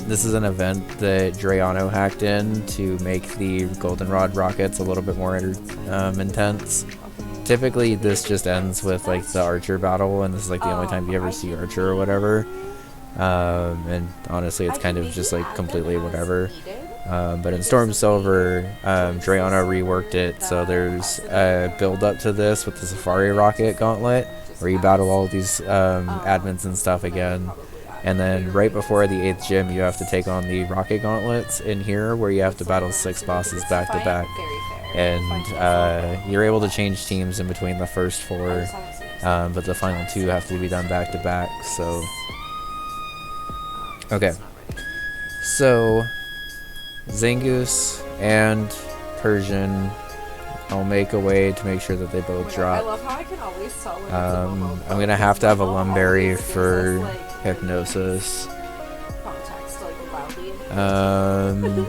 Speaker 1: this is an event that Drayano hacked in to make the Goldenrod rockets a little bit more intense. Typically this just ends with like the Archer battle, and this is like the only time you ever see Archer or whatever. And honestly it's kind of just like completely whatever. But in Storm Silver, Drayano reworked it, so there's a build up to this with the Safari Rocket Gauntlet, where you battle all these admins and stuff again. And then right before the 8th gym, you have to take on the Rocket Gauntlets in here, where you have to battle 6 bosses back to back. And you're able to change teams in between the first 4, but the final 2 have to be done back to back, so... Okay. So, Zangoose and Persian, I'll make a way to make sure that they both drop.
Speaker 2: I love how I can always tell when it's a Momo.
Speaker 1: I'm gonna have to have a Lumberry for Hypnosis.
Speaker 2: Context, like, loudly.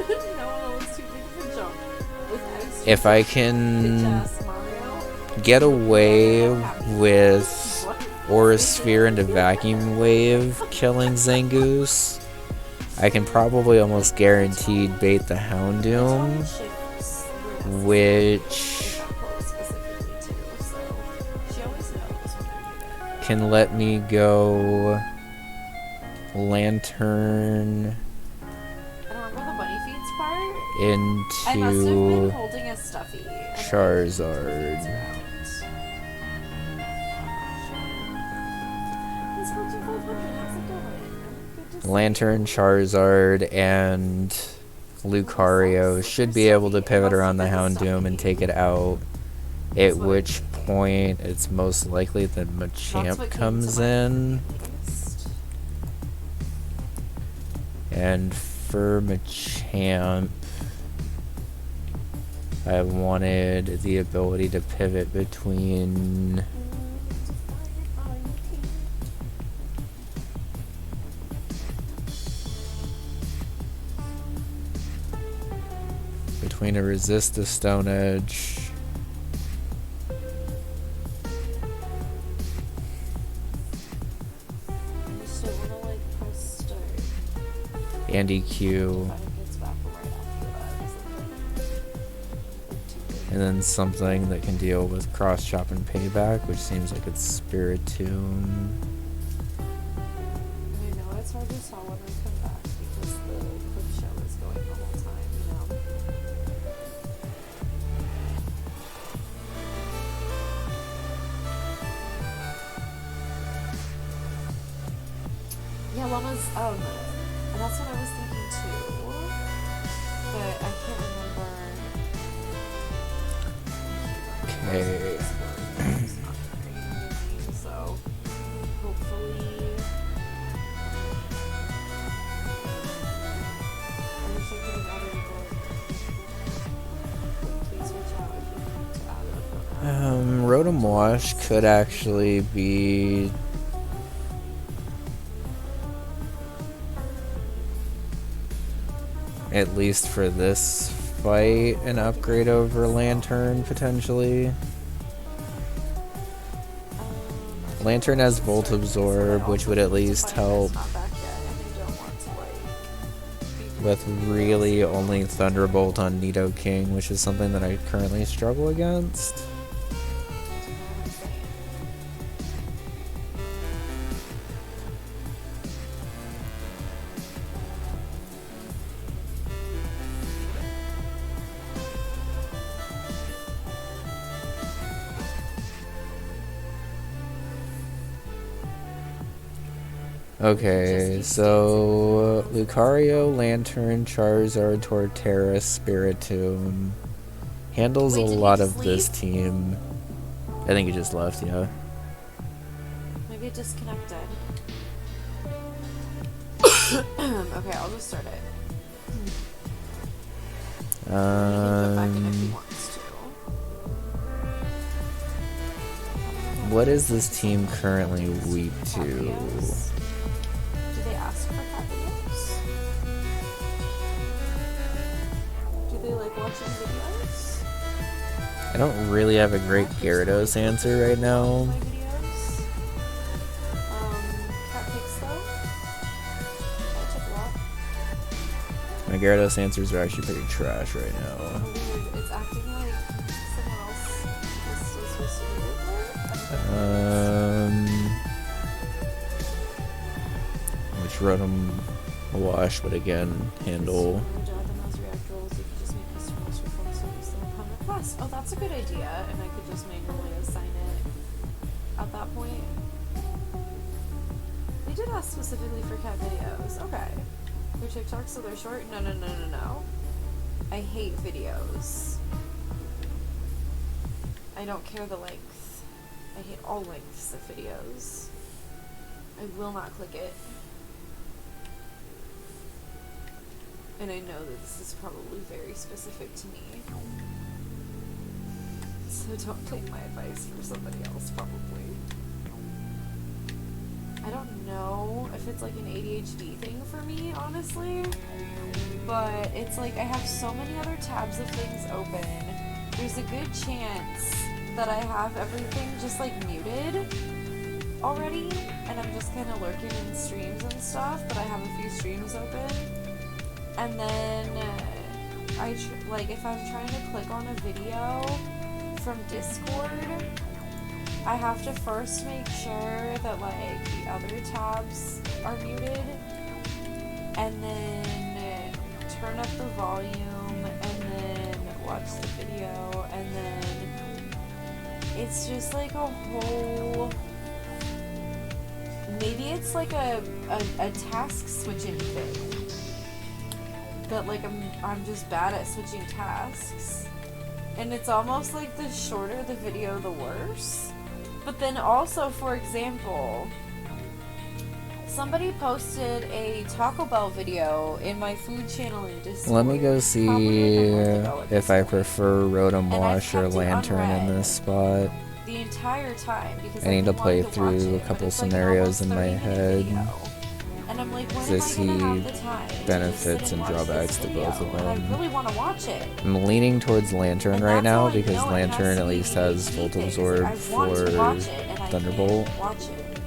Speaker 1: If I can get away with Aura Sphere into Vacuum Wave killing Zangoose, I can probably almost guaranteed bait the Houndoom, which can let me go Lantern
Speaker 2: I must have been
Speaker 1: into
Speaker 2: holding a stuffy.
Speaker 1: Charizard. Lantern, Charizard, and Lucario should be able to pivot around the Houndoom and take it out. At which point, it's most likely that Machamp comes in. And for Machamp, I wanted the ability to pivot between a Resist to Stone Edge and EQ, and then something that can deal with Cross Chop and Payback, which seems like it's Spiritomb.
Speaker 2: I know it's hard to tell when we come back because the clip show is going the whole time, you know. Yeah, Llama's, and that's what I was thinking too, but I can't remember.
Speaker 1: Okay.
Speaker 2: So, hopefully, I wish I could have added a book. Please reach out if you need to add a book.
Speaker 1: Rotom Wash could actually be at least for this fight an upgrade over Lantern potentially. Lantern has Volt Absorb, which would at least help with really only Thunderbolt on Nidoking, which is something that I currently struggle against. Okay, so Lucario, Lantern, Charizard, Torterra, Spiritomb handles a lot of this team. I think he just left, yeah.
Speaker 2: Maybe it disconnected. Okay, I'll just start it. He can go back in if he wants to.
Speaker 1: What is this team currently weak to?
Speaker 2: Do they ask for cat videos? Do they like watching videos?
Speaker 1: I don't really have a great Gyarados answer right now.
Speaker 2: My videos? Cat pics though? That took a lot.
Speaker 1: My Gyarados answers are actually pretty trash right now.
Speaker 2: Weird. It's acting like someone else is still supposed to do it.
Speaker 1: Which Rotom Wash would again handle.
Speaker 2: Oh, that's a good idea, and I could just manually assign it at that point. They did ask specifically for cat videos. Okay. Their TikToks, so they're short? No. I hate videos. I don't care the length. I hate all lengths of videos. I will not click it. And I know that this is probably very specific to me. So don't take my advice for somebody else, probably. I don't know if it's like an ADHD thing for me, honestly. But it's like I have so many other tabs of things open. There's a good chance that I have everything just like muted already. And I'm just kind of lurking in streams and stuff, but I have a few streams open. And then if I'm trying to click on a video from Discord, I have to first make sure that like the other tabs are muted, and then turn up the volume and then watch the video, and then it's just like a whole. Maybe it's like a task switching thing. That like I'm just bad at switching tasks. And it's almost like the shorter the video, the worse. But then also, for example, somebody posted a Taco Bell video in my food channel in Discord.
Speaker 1: Let me go see if I prefer Rotom Wash or Lantern in this spot.
Speaker 2: The entire time because
Speaker 1: I need to play through a couple scenarios in my head.
Speaker 2: And I'm like, when
Speaker 1: I
Speaker 2: am I
Speaker 1: see
Speaker 2: gonna have the time to
Speaker 1: benefits
Speaker 2: sit
Speaker 1: and
Speaker 2: watch
Speaker 1: drawbacks
Speaker 2: this
Speaker 1: to both
Speaker 2: video?
Speaker 1: of them.
Speaker 2: And I really want to watch it.
Speaker 1: I'm leaning towards Lantern
Speaker 2: And
Speaker 1: right
Speaker 2: that's
Speaker 1: now
Speaker 2: how I
Speaker 1: because
Speaker 2: know it
Speaker 1: Lantern
Speaker 2: has
Speaker 1: at
Speaker 2: to
Speaker 1: least
Speaker 2: be
Speaker 1: has
Speaker 2: me
Speaker 1: Volt
Speaker 2: because
Speaker 1: Absorb
Speaker 2: I want to watch
Speaker 1: for
Speaker 2: it and I
Speaker 1: Thunderbolt,
Speaker 2: can't watch it.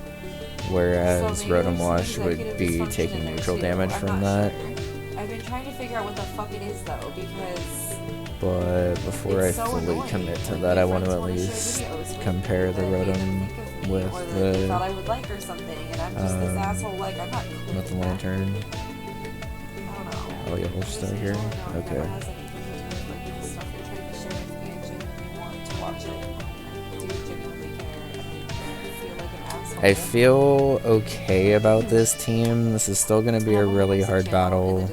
Speaker 1: whereas
Speaker 2: So maybe
Speaker 1: Rotom
Speaker 2: there's some
Speaker 1: Wash would
Speaker 2: executive
Speaker 1: be
Speaker 2: dysfunction
Speaker 1: taking
Speaker 2: in there
Speaker 1: neutral
Speaker 2: too.
Speaker 1: damage
Speaker 2: I'm
Speaker 1: from
Speaker 2: not
Speaker 1: that.
Speaker 2: sure. I've been trying to figure out what the fuck it is though, because
Speaker 1: But before I
Speaker 2: it's so
Speaker 1: fully
Speaker 2: annoying.
Speaker 1: commit to
Speaker 2: Like,
Speaker 1: that,
Speaker 2: my
Speaker 1: I want to
Speaker 2: friends
Speaker 1: at
Speaker 2: wanna share
Speaker 1: least
Speaker 2: videos with
Speaker 1: compare
Speaker 2: me
Speaker 1: the
Speaker 2: that made them
Speaker 1: Rotom
Speaker 2: think of me,
Speaker 1: with
Speaker 2: or that they
Speaker 1: the
Speaker 2: thought I would like or something, and I'm just this asshole. Like I'm not clicking
Speaker 1: with the
Speaker 2: that.
Speaker 1: Lantern.
Speaker 2: I don't know.
Speaker 1: Oh yeah, we'll start here. Okay.
Speaker 2: It has anything to do with like the stuff you're trying to share with me. I genuinely want to watch it. I do genuinely care. I feel like an asshole.
Speaker 1: I feel okay about this team. This is still going to be a really hard battle,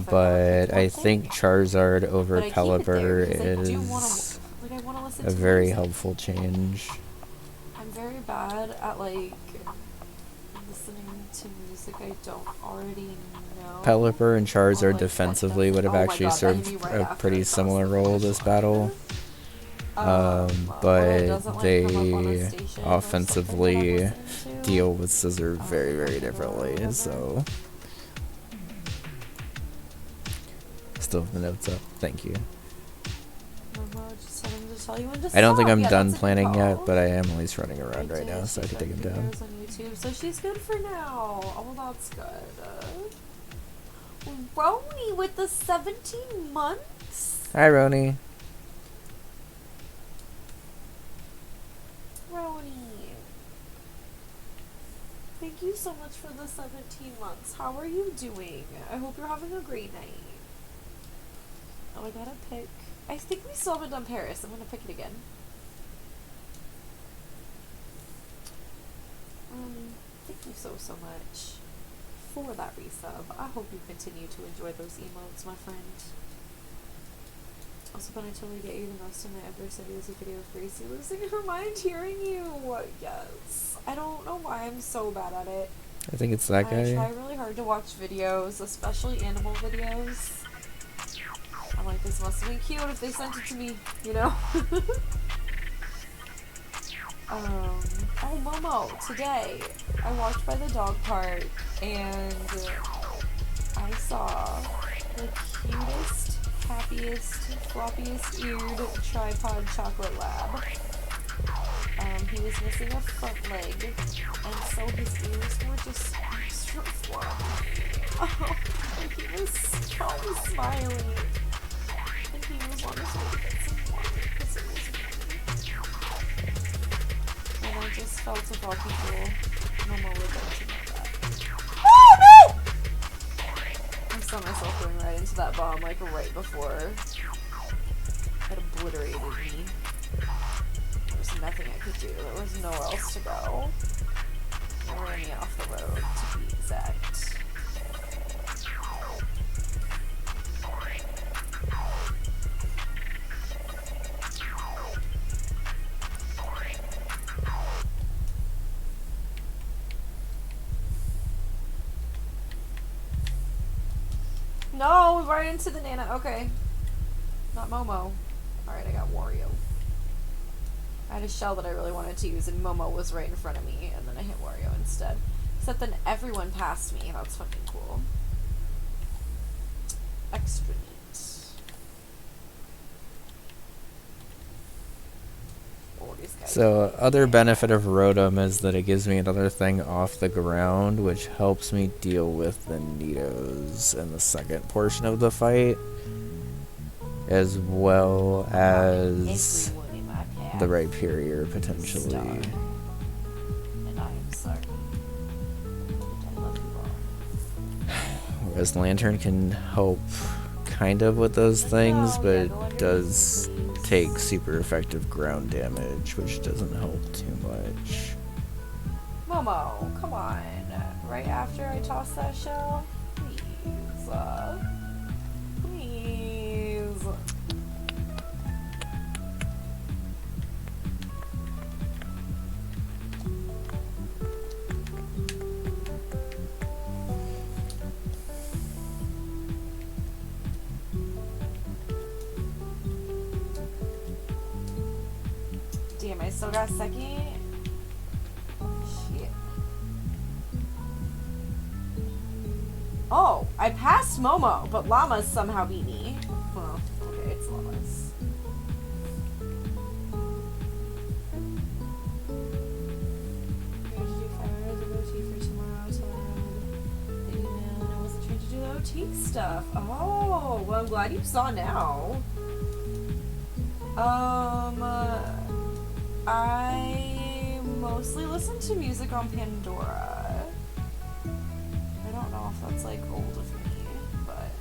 Speaker 1: but I think Charizard over Pelipper is a very helpful change.
Speaker 2: I'm very bad at like listening to music I don't already know.
Speaker 1: Pelipper and Charizard defensively would have actually served a pretty similar role this battle. But they offensively deal with Scissor very, very differently, so. Still have the notes up. Thank you. I don't think I'm done planning yet, but I am at least running around right now, so I can take him down.
Speaker 2: So she's good for now. Oh, that's good. Roni with the 17 months?
Speaker 1: Hi, Roni.
Speaker 2: Roni. Thank you so much for the 17 months. How are you doing? I hope you're having a great night. Oh, I gotta pick. I think we still haven't done Paris. I'm gonna pick it again. Thank you so much for that resub. I hope you continue to enjoy those emotes, my friend. Also, but I totally get you. The most time I ever said was a video of Gracie losing her mind hearing you. Yes. I don't know why I'm so bad at it.
Speaker 1: I think it's that guy.
Speaker 2: I try really hard to watch videos, especially animal videos. I'm like, this must have been cute if they sent it to me, you know? Oh, Momo, today I walked by the dog park and I saw the cutest, happiest, floppiest eared tripod chocolate lab. He was missing a front leg, and so his ears were just extra floppy. Oh, and he was so smiling. And he was on his way to get some water because it was raining. And I just felt of all people, Momo would like to know that. Oh no! I saw myself going right into that bomb like right before it obliterated me. There was nothing I could do. There was nowhere else to go. It ran me off the road, to be exact. No, right into the Nana. Okay. Not Momo. Alright, I got Wario. I had a shell that I really wanted to use, and Momo was right in front of me, and then I hit Wario instead. Except then everyone passed me. That's fucking cool. Extra neat.
Speaker 1: So, other benefit of Rotom is that it gives me another thing off the ground, which helps me deal with the Nidos in the second portion of the fight, as well as the Rhyperior, potentially.
Speaker 2: And I am sorry. I love you all.
Speaker 1: Whereas Lantern can help kind of with those things,
Speaker 2: No,
Speaker 1: but
Speaker 2: yeah, go
Speaker 1: it
Speaker 2: under
Speaker 1: does
Speaker 2: easy, please.
Speaker 1: take super effective ground damage, which doesn't help too much.
Speaker 2: Momo, come on. Right after I toss that shell? Please. Please. Damn, I still got second. Shit. Oh, I passed Momo, but Llamas somehow beat me. Well, okay, it's Llamas. We're going to do 5 hours of OT for tomorrow, so I email and I wasn't trying to do the OT stuff. Oh, well, I'm glad you saw now. I mostly listen to music on Pandora. I don't know if that's like old of me, but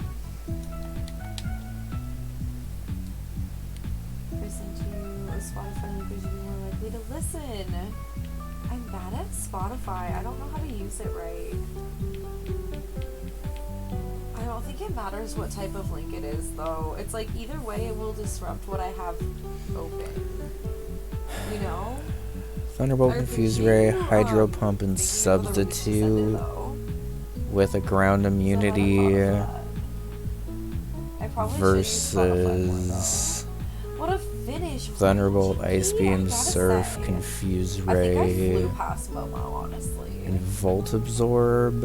Speaker 2: listen to a Spotify link because you'd be more likely to listen. I'm bad at Spotify. I don't know how to use it right. I don't think it matters what type of link it is, though. It's like either way, it will disrupt what I have open. You know?
Speaker 1: Thunderbolt, Confuse Ray, Hydro Pump, and Substitute with a ground immunity versus
Speaker 2: what a finish!
Speaker 1: Thunderbolt, Ice Beam, Surf,
Speaker 2: say.
Speaker 1: Confuse
Speaker 2: I think I
Speaker 1: Ray,
Speaker 2: flew past Momo, honestly.
Speaker 1: and Volt Absorb.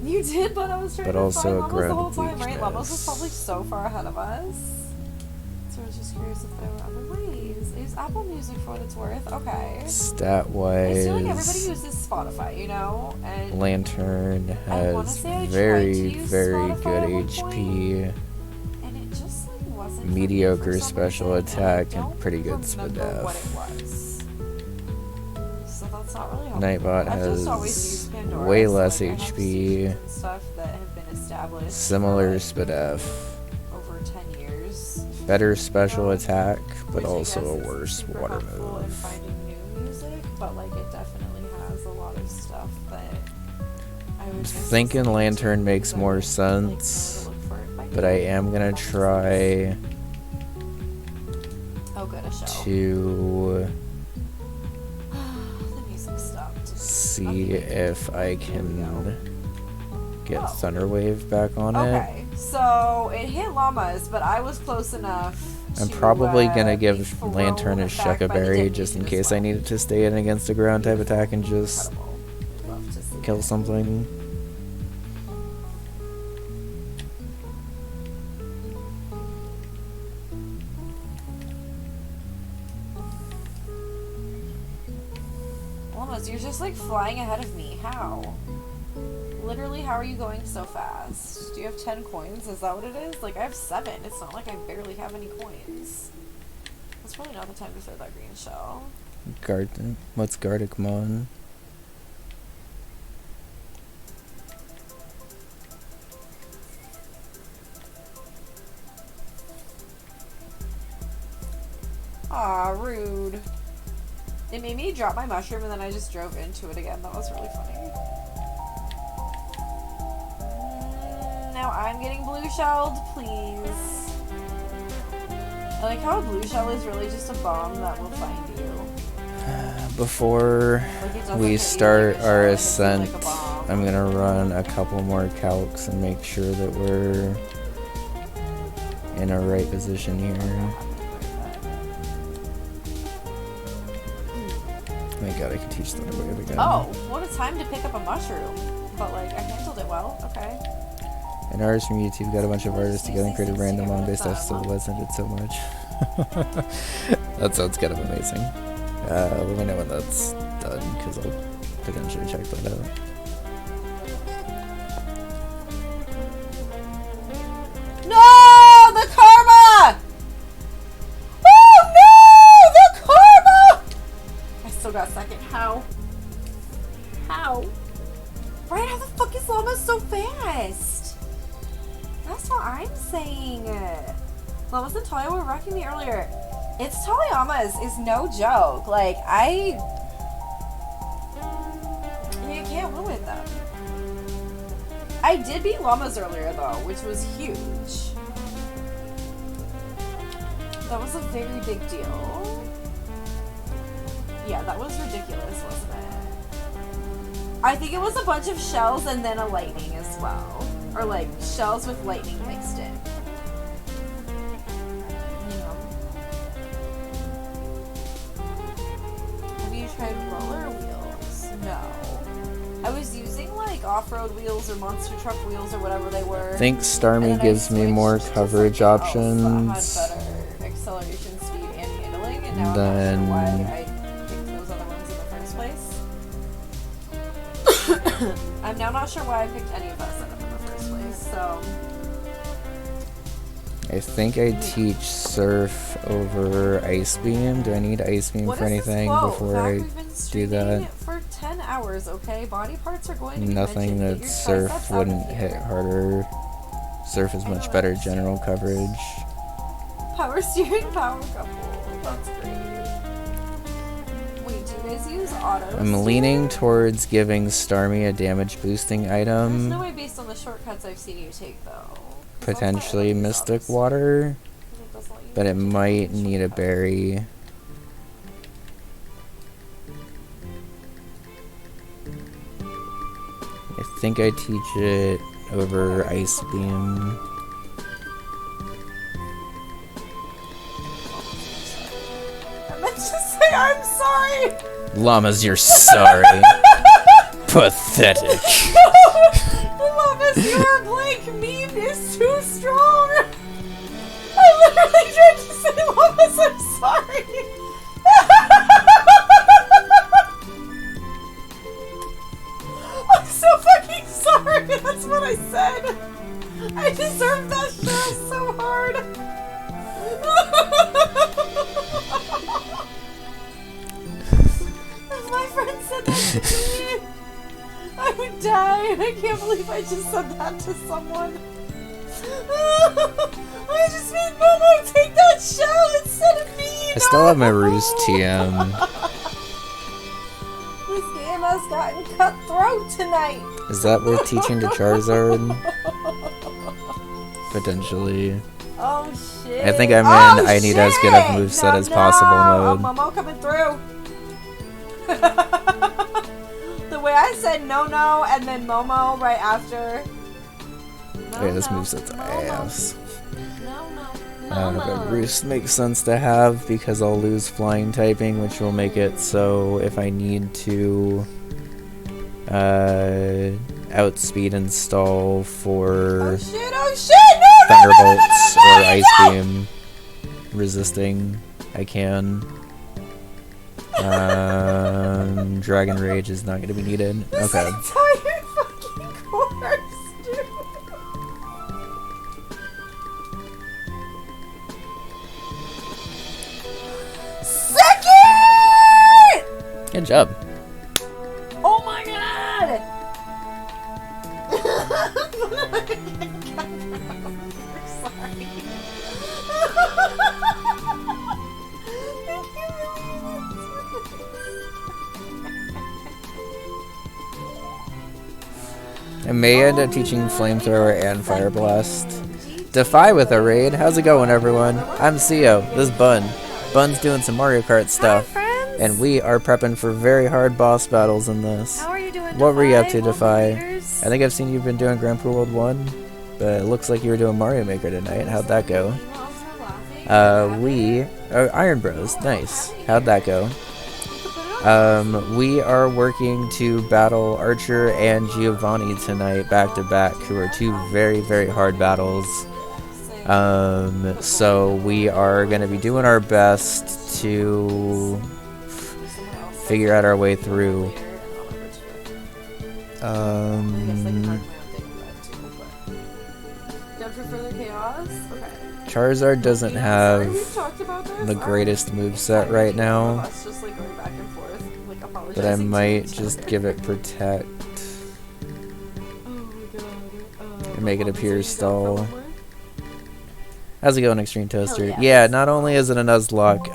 Speaker 2: You did, but I was trying
Speaker 1: But
Speaker 2: to
Speaker 1: also
Speaker 2: find
Speaker 1: a
Speaker 2: Llamas the
Speaker 1: ground
Speaker 2: whole time,
Speaker 1: bleach
Speaker 2: right? Llamas was
Speaker 1: mist.
Speaker 2: probably so far ahead of us. So I was just curious if there were other ways. I use Apple Music for what it's worth. Okay.
Speaker 1: Stat
Speaker 2: I feel like everybody
Speaker 1: wise,
Speaker 2: uses Spotify, you know? And
Speaker 1: Lantern
Speaker 2: I wanna
Speaker 1: has
Speaker 2: say I tried to
Speaker 1: very,
Speaker 2: use
Speaker 1: very
Speaker 2: Spotify
Speaker 1: good
Speaker 2: at one
Speaker 1: HP,
Speaker 2: and it just like wasn't for me
Speaker 1: mediocre
Speaker 2: for some
Speaker 1: special
Speaker 2: reason, and I
Speaker 1: attack, and
Speaker 2: don't
Speaker 1: pretty good
Speaker 2: remember what it
Speaker 1: SPDF.
Speaker 2: was. So that's not really helpful.
Speaker 1: Nightbot
Speaker 2: I've just always
Speaker 1: has
Speaker 2: used Pandora,
Speaker 1: way
Speaker 2: so,
Speaker 1: less
Speaker 2: like, I have
Speaker 1: HP,
Speaker 2: stations and stuff that have been established
Speaker 1: similar
Speaker 2: for, like,
Speaker 1: SPDF,
Speaker 2: over 10 years.
Speaker 1: better special attack, but
Speaker 2: Which I
Speaker 1: also
Speaker 2: guess
Speaker 1: a
Speaker 2: is
Speaker 1: worse
Speaker 2: super
Speaker 1: water
Speaker 2: helpful in
Speaker 1: move.
Speaker 2: finding new music, but like it definitely has a lot of stuff that I would
Speaker 1: Thinking
Speaker 2: necessarily
Speaker 1: Lantern
Speaker 2: do
Speaker 1: makes
Speaker 2: that
Speaker 1: more
Speaker 2: would, like, know where to
Speaker 1: sense,
Speaker 2: look for it by
Speaker 1: but I
Speaker 2: name.
Speaker 1: am gonna try
Speaker 2: Oh, good, a show.
Speaker 1: to
Speaker 2: The music stopped.
Speaker 1: see if I can get
Speaker 2: Oh.
Speaker 1: Thunderwave back on it.
Speaker 2: Okay, so it hit Llamas, but I was close enough.
Speaker 1: I'm
Speaker 2: to,
Speaker 1: probably gonna
Speaker 2: be
Speaker 1: give
Speaker 2: thrown
Speaker 1: Lantern a
Speaker 2: back by the
Speaker 1: Shuckaberry
Speaker 2: dead
Speaker 1: just in
Speaker 2: music as
Speaker 1: case I
Speaker 2: well.
Speaker 1: need it to stay in against a ground type attack and just
Speaker 2: Incredible. Love to see
Speaker 1: kill
Speaker 2: it.
Speaker 1: something.
Speaker 2: Llamas, you're just like flying ahead of me. How? Literally, how are you going so fast? Do you have 10 coins? Is that what it is? Like, I have 7. It's not like I barely have any coins. That's probably not the time to throw that green shell.
Speaker 1: What's Gardeckmon?
Speaker 2: Aw, rude. It made me drop my mushroom and then I just drove into it again. That was really funny. Now I'm getting blue shelled, please. I like how a blue shell is really just a bomb that will find you.
Speaker 1: Before
Speaker 2: Like, it doesn't
Speaker 1: we
Speaker 2: hit you
Speaker 1: start
Speaker 2: like a
Speaker 1: our
Speaker 2: shell, it's
Speaker 1: ascent,
Speaker 2: like a bomb.
Speaker 1: I'm gonna run a couple more calcs and make sure that we're in a right position here. Oh my god, I can teach Thunderwave again.
Speaker 2: Oh, what a time to pick up a mushroom. But like, I handled it well. Okay.
Speaker 1: An artist from YouTube got a bunch of artists together and created random manga-based stuff, so let's end it so much. That sounds kind of amazing. Let me know when that's done, because I'll potentially check that out.
Speaker 2: No! The karma! Oh no! The karma! I still got second. How? How? Right? How the fuck is Llama so fast? Last That's what I'm saying. What was the Talia were wrecking me earlier? It's Taliamas is no joke. Like, you can't win with them. I did beat llamas earlier though, which was huge. That was a very big deal. Yeah, that was ridiculous, wasn't it? I think it was a bunch of shells and then a lightning as well. Or like shells with lightning mixed in. You know. Have you tried roller wheels? No. I was using like off-road wheels or monster truck wheels or whatever they were.
Speaker 1: I think Starmie gives me more coverage options.
Speaker 2: That had better acceleration, speed, and handling, and now
Speaker 1: then...
Speaker 2: I'm not sure why I picked those other ones in the first place. I'm now not sure why I picked any of that setup in the first place, so...
Speaker 1: I think I teach Surf over Ice Beam. Do I need Ice Beam for anything before I do that?
Speaker 2: For 10 hours, okay? Body parts are going to be
Speaker 1: Nothing that Surf wouldn't hit harder. Surf is much better general coverage.
Speaker 2: Power steering, power couple. That's great. Wait, do you guys use autos?
Speaker 1: I'm leaning towards giving Starmie a damage boosting item.
Speaker 2: There's no way based on the shortcuts I've seen you take, though.
Speaker 1: Potentially Mystic Water, but it might need a berry. I think I teach it over Ice Beam.
Speaker 2: I meant to say I'm sorry!
Speaker 1: Llamas, you're sorry. Pathetic.
Speaker 2: Llamas, your blank meme is too strong! I literally tried to say Llamas, I'm sorry! I'm so fucking sorry, that's what I said! I deserve that shell so hard! If my friend said that to me, I would die, and I can't believe I just said that to someone. I just made Momo take that shell instead of me!
Speaker 1: I still have my Roost TM.
Speaker 2: This game has gotten cutthroat tonight!
Speaker 1: Is that worth teaching to Charizard? Potentially.
Speaker 2: Oh shit.
Speaker 1: I think I'm in I need as good of moveset as possible mode.
Speaker 2: Oh, Momo coming through! The way I said no and then Momo right after.
Speaker 1: Wait, this moveset's ass.
Speaker 2: No.
Speaker 1: But Roost makes sense to have because I'll lose flying typing, which will make it so if I need to outspeed install for Thunderbolts or Ice Beam resisting, I can. Dragon Rage is not going to be needed. Okay.
Speaker 2: Entire fucking course, dude. Second!
Speaker 1: Good job.
Speaker 2: Oh my god! Sorry.
Speaker 1: I may end up teaching Flamethrower and Fire Blast. Defy with a raid. How's it going, everyone? I'm CEO. This is Bun. Bun's doing some Mario Kart stuff.
Speaker 2: Hi,
Speaker 1: and we are prepping for very hard boss battles in this.
Speaker 2: How are you doing,
Speaker 1: What were you up to,
Speaker 2: Defy?
Speaker 1: Defy? I think I've seen you've been doing Grand Prix World 1, but it looks like you were doing Mario Maker tonight. How'd that go? Iron Bros. Nice. How'd that go? We are working to battle Archer and Giovanni tonight back to back, who are two very, very hard battles. So we are going to be doing our best to figure out our way through. Charizard doesn't have the greatest moveset right now, but I might just give it Protect and make it appear stall. How's it going, Extreme Toaster?
Speaker 2: Yeah.
Speaker 1: Yeah, not only is it a Nuzlocke,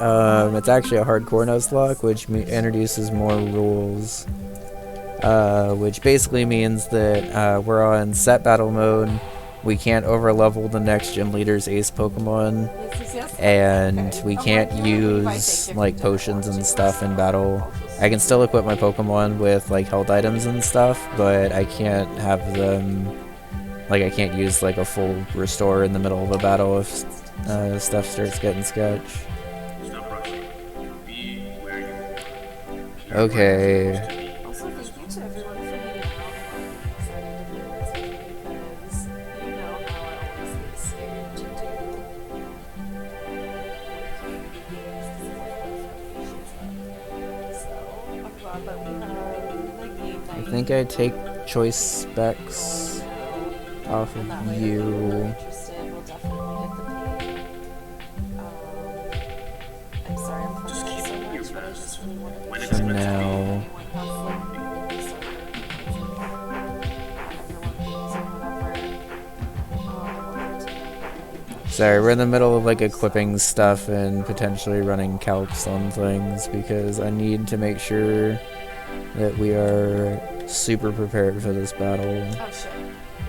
Speaker 1: it's actually a hardcore Nuzlocke, which introduces more rules. Which basically means that we're on set battle mode. We can't overlevel the next gym leader's ace Pokemon, and we can't use like potions and stuff in battle. I can still equip my Pokemon with like health items and stuff, but I can't have them. Like, I can't use, like, a full restore in the middle of a battle if stuff starts getting sketch. Okay.
Speaker 2: Also, thank you to everyone for hanging out. I'm excited to do this with you because you know how I always get scared to do so I'm glad that we have the game night.
Speaker 1: I think I take choice specs off of you.
Speaker 2: We'll definitely get the game. I'm sorry I'm playing so much, but I just really want to make
Speaker 1: For now. Sorry, we're in the middle of like equipping stuff and potentially running calcs on things because I need to make sure that we are super prepared for this battle.
Speaker 2: Oh shit.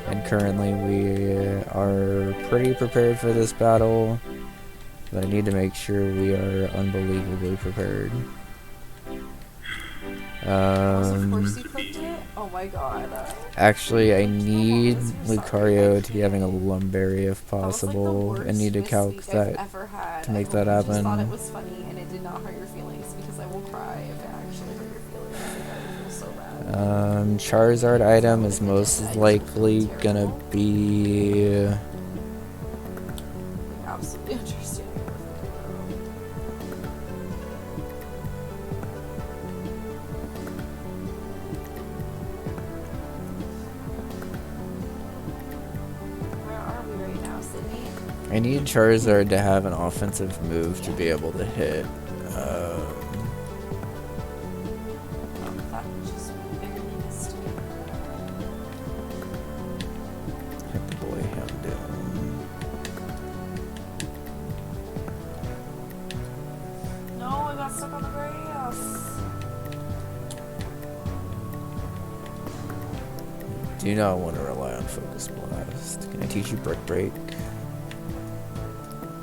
Speaker 1: And currently we are pretty prepared for this battle, but I need to make sure we are unbelievably prepared.
Speaker 2: Of course you cooked it? Oh my god.
Speaker 1: Actually, I need Lucario to be having a Lumberry if possible. I need to calc that to make that happen.
Speaker 2: I just thought it was funny and it did not hurt your feelings because I will cry if it actually hurt your feelings. I feel so bad.
Speaker 1: Charizard item is most likely gonna be...
Speaker 2: Absolutely understand.
Speaker 1: I need Charizard to have an offensive move to be able to hit. Hit the boy Houndoom.
Speaker 2: No, I got stuck on the grass.
Speaker 1: Do not want to rely on Focus Blast. Can I teach you Brick Break?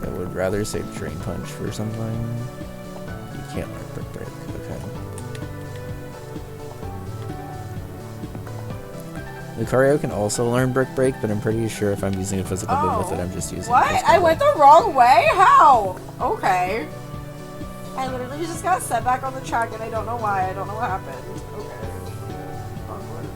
Speaker 1: I would rather say Drain Punch for something. You can't learn Brick Break. Okay. Lucario can also learn Brick Break, but I'm pretty sure if I'm using a physical move with it, I'm just using
Speaker 2: what? I went the wrong way? How? Okay. I literally just got set back on the track and I don't know why. I don't know what happened. Okay. Awkward.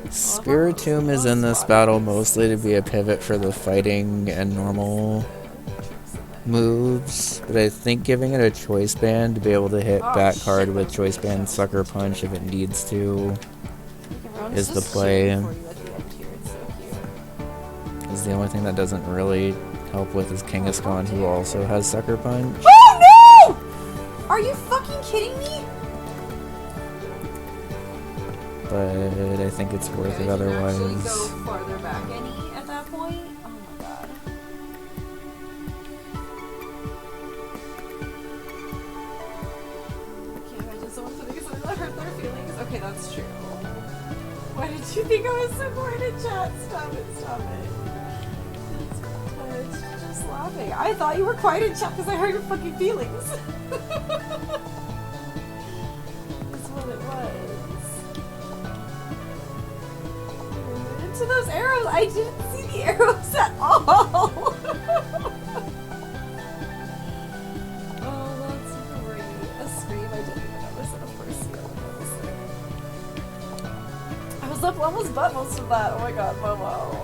Speaker 1: Spiritomb is in this battle mostly to be a pivot for the fighting and normal moves, but I think giving it a choice band to be able to hit back hard with choice band Sucker Punch if it needs to is the play. Is the only thing that doesn't really help with is Kangaskhan, who also has Sucker Punch.
Speaker 2: Oh no! Are you fucking kidding me?
Speaker 1: But I think it's worth it otherwise.
Speaker 2: Actually go farther back any at that point? Oh my god. I can't imagine someone putting something that hurt their feelings. Okay, that's true. Why did you think I was so quiet in chat? Stop it, stop it. It's just laughing. I thought you were quiet in chat because I hurt your fucking feelings. That's what it was. To those arrows, I didn't see the arrows at all. Oh, that's great. A scream, I didn't even notice it at first. I was fills up Momo's butt most of that. Oh my god, Momo.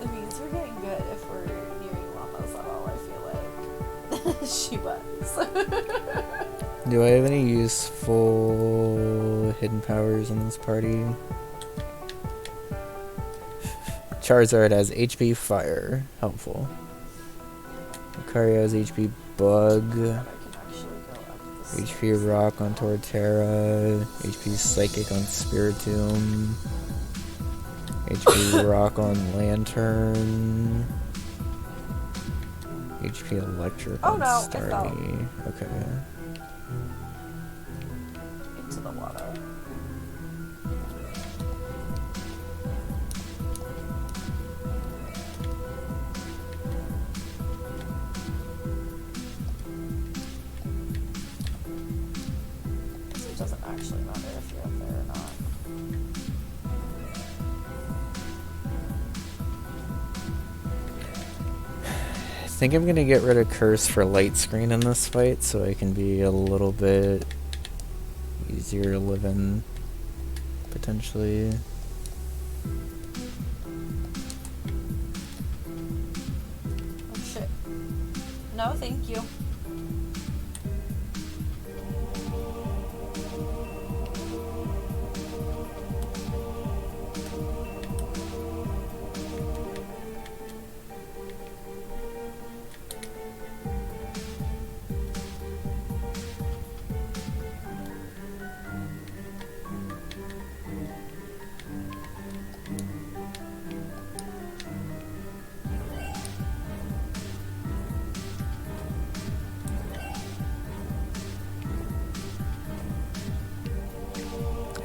Speaker 2: It means we're getting good if we're nearing Momo's level, I feel like. She was.
Speaker 1: Do I have any useful hidden powers in this party? Charizard has HP Fire. Helpful. Lucario has HP Bug. HP Rock on Torterra. HP Psychic on Spiritomb. HP Rock on Lantern. HP Electric on Starmie. Okay.
Speaker 2: Into the water. It doesn't actually matter if you're up there or not.
Speaker 1: I think I'm gonna get rid of Curse for Light Screen in this fight so I can be a little bit easier to live in, potentially.
Speaker 2: Oh shit. No, thank you.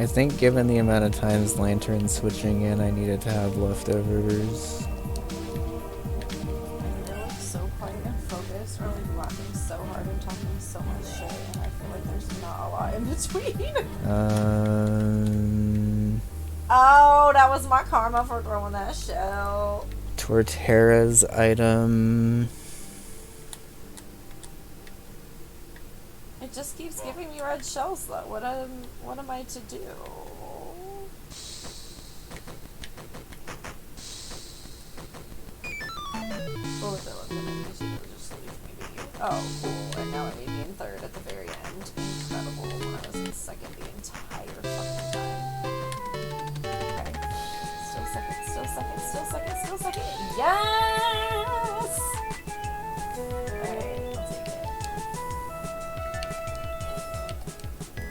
Speaker 1: I think given the amount of times Lantern switching in, I needed to have leftovers.
Speaker 2: You're like so quiet and focused, or like laughing so hard and talking so much shit, and I feel like there's not a lot in between. Oh, that was my karma for throwing that shell.
Speaker 1: Torterra's item.
Speaker 2: It just keeps giving me red shells though. What am I to do? What was I looking at? You should just leave me be. Oh, cool. And now it made me in third at the very end. Incredible. When I was in second the entire fucking time. Okay. Still second, still second, still second, still second. Yes! Alright,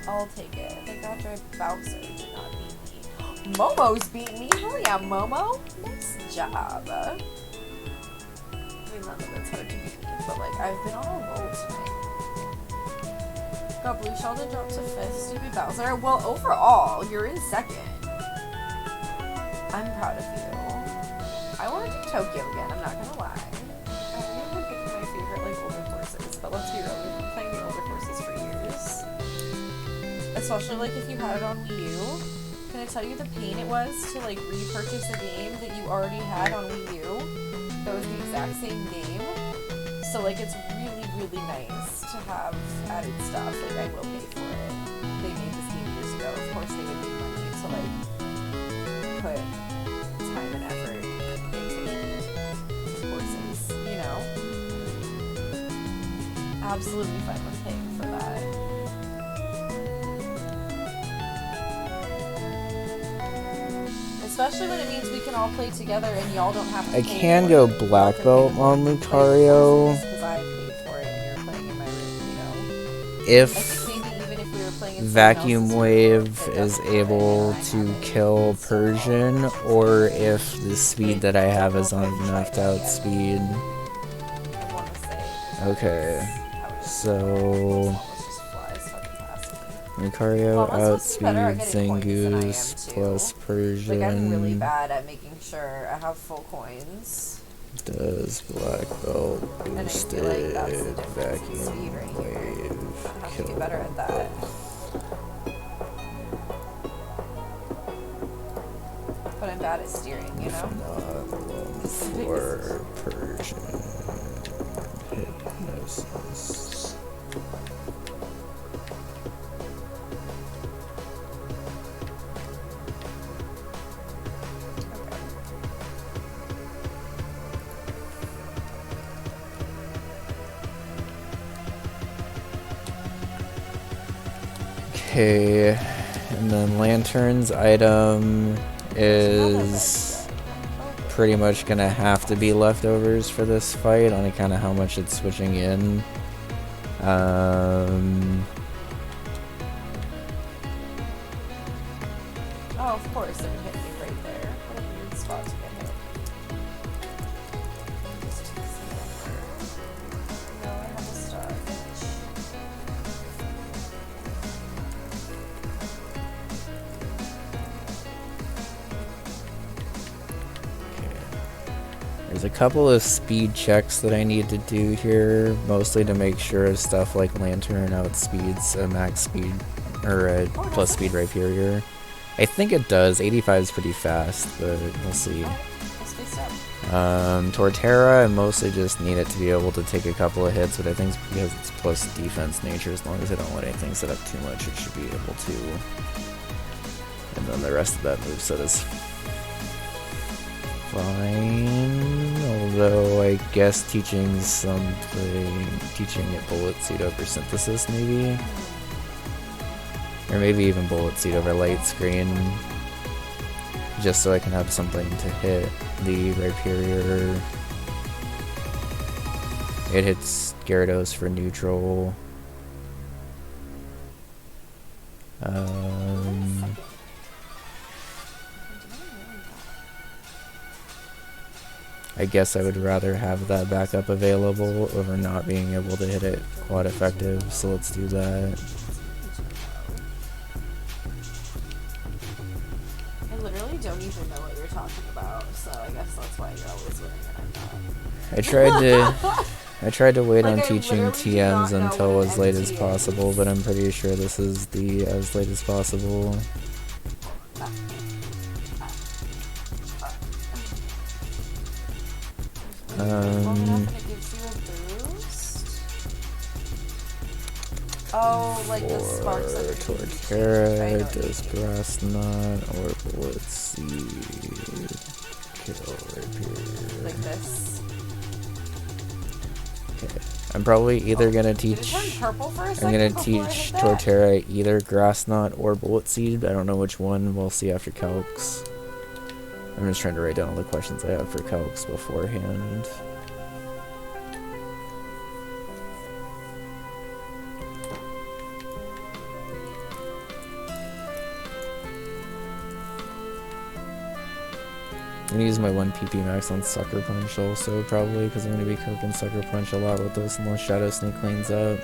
Speaker 2: I'll take it. I think after Bowser did not beat me. Momo's beat me? Hell yeah, Momo! Nice job. I mean, none of it's hard to beat me, but like, I've been on a roll tonight. Got Blue Sheldon dropped to 5th, stupid Bowser. Well, overall, you're in 2nd. I'm proud of you. I want to do Tokyo again, I'm not gonna lie. I've been picking my favorite, like, older courses, but let's be real, we've been playing the older courses for years. Especially, like, if you had it on Wii U. Can I tell you the pain it was to, like, repurchase a game that you already had on Wii U? That was the exact same game. So, like, it's really, really nice to have added stuff. Like, I will pay for it. They made this game years ago. Of course, they would need money to, like, put time and effort into courses, you know? Absolutely fine with paying for that. Especially when it means we can all play together and y'all don't have to
Speaker 1: I
Speaker 2: pay
Speaker 1: can
Speaker 2: for
Speaker 1: go
Speaker 2: it.
Speaker 1: black belt on Lucario.
Speaker 2: Because I paid for it and you're playing in my room, you know? I
Speaker 1: If
Speaker 2: think maybe even if we were playing in
Speaker 1: Vacuum
Speaker 2: someone else's room,
Speaker 1: Wave
Speaker 2: it
Speaker 1: is
Speaker 2: doesn't matter,
Speaker 1: able
Speaker 2: and I
Speaker 1: to
Speaker 2: have it
Speaker 1: kill
Speaker 2: anyway, so
Speaker 1: Persian, or if the speed that I have is on enough to outspeed.
Speaker 2: I want to say
Speaker 1: Okay,
Speaker 2: how it is.
Speaker 1: so
Speaker 2: Almost just flies fucking past me.
Speaker 1: Lucario
Speaker 2: Mama's supposed to be better at
Speaker 1: outspeeds
Speaker 2: getting coins than I am,
Speaker 1: Zangoose
Speaker 2: too.
Speaker 1: plus
Speaker 2: Like, I'm really
Speaker 1: Persian.
Speaker 2: bad at making sure I have full coins.
Speaker 1: Does black belt
Speaker 2: And I feel like that's the
Speaker 1: boosted
Speaker 2: difference in speed
Speaker 1: vacuum
Speaker 2: right here.
Speaker 1: wave
Speaker 2: I have to
Speaker 1: kill?
Speaker 2: get better at that. But I'm bad at steering, you
Speaker 1: If
Speaker 2: know?
Speaker 1: not, one
Speaker 2: It's the
Speaker 1: for Persian. resources. Okay, and then Lantern's item is pretty much gonna have to be leftovers for this fight on account of how much it's switching in.
Speaker 2: Oh, of course, it hit me right there. What a weird spot to get hit. Just take some over. No, I have a star.
Speaker 1: There's a couple of speed checks that I need to do here, mostly to make sure stuff like Lantern outspeeds a max speed or a plus speed Rhyperior. I think it does. 85 is pretty fast, but we'll see. Torterra, I mostly just need it to be able to take a couple of hits, but I think it's because it's plus defense nature, as long as I don't let anything set up too much, it should be able to. And then the rest of that moveset is fine, although I guess teaching it Bullet Seed over Synthesis maybe? Or maybe even Bullet Seed over Light Screen, just so I can have something to hit the Rhyperior. It hits Gyarados for neutral. I guess I would rather have that backup available over not being able to hit it quad effective, so let's do that.
Speaker 2: I literally don't even know what you're talking about, so I guess that's why you're always winning and I'm not.
Speaker 1: I tried to wait
Speaker 2: Like,
Speaker 1: on
Speaker 2: I
Speaker 1: teaching
Speaker 2: literally do not
Speaker 1: TMs
Speaker 2: know
Speaker 1: until
Speaker 2: what an
Speaker 1: as late as
Speaker 2: MT is.
Speaker 1: possible, but I'm pretty sure this is the as late as possible.
Speaker 2: Oh, like the sparks
Speaker 1: Or
Speaker 2: under
Speaker 1: Torterra, does Grass Knot, or Bullet Seed, kill Rhyperior.
Speaker 2: like this.
Speaker 1: Okay. I'm probably either gonna
Speaker 2: Did it turn
Speaker 1: teach.
Speaker 2: purple for a
Speaker 1: I'm
Speaker 2: second
Speaker 1: gonna
Speaker 2: before I
Speaker 1: teach
Speaker 2: hit that?
Speaker 1: Torterra either Grass Knot or Bullet Seed. I don't know which one. We'll see after Calcs. I'm just trying to write down all the questions I have for Calcs beforehand. I'm gonna use my 1 PP max on Sucker Punch also, probably, because I'm gonna be cooking Sucker Punch a lot with this unless Shadow Sneak cleans up.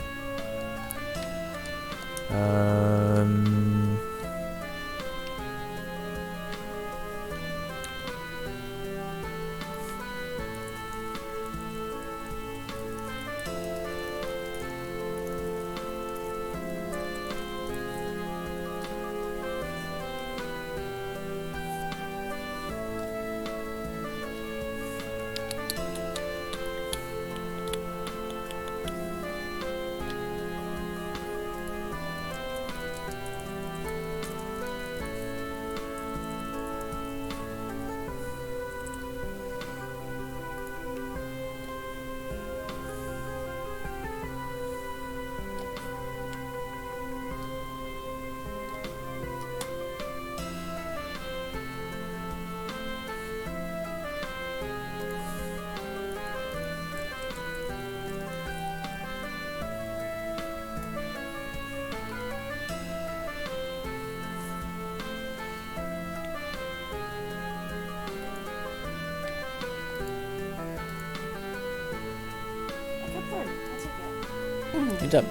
Speaker 1: Good job.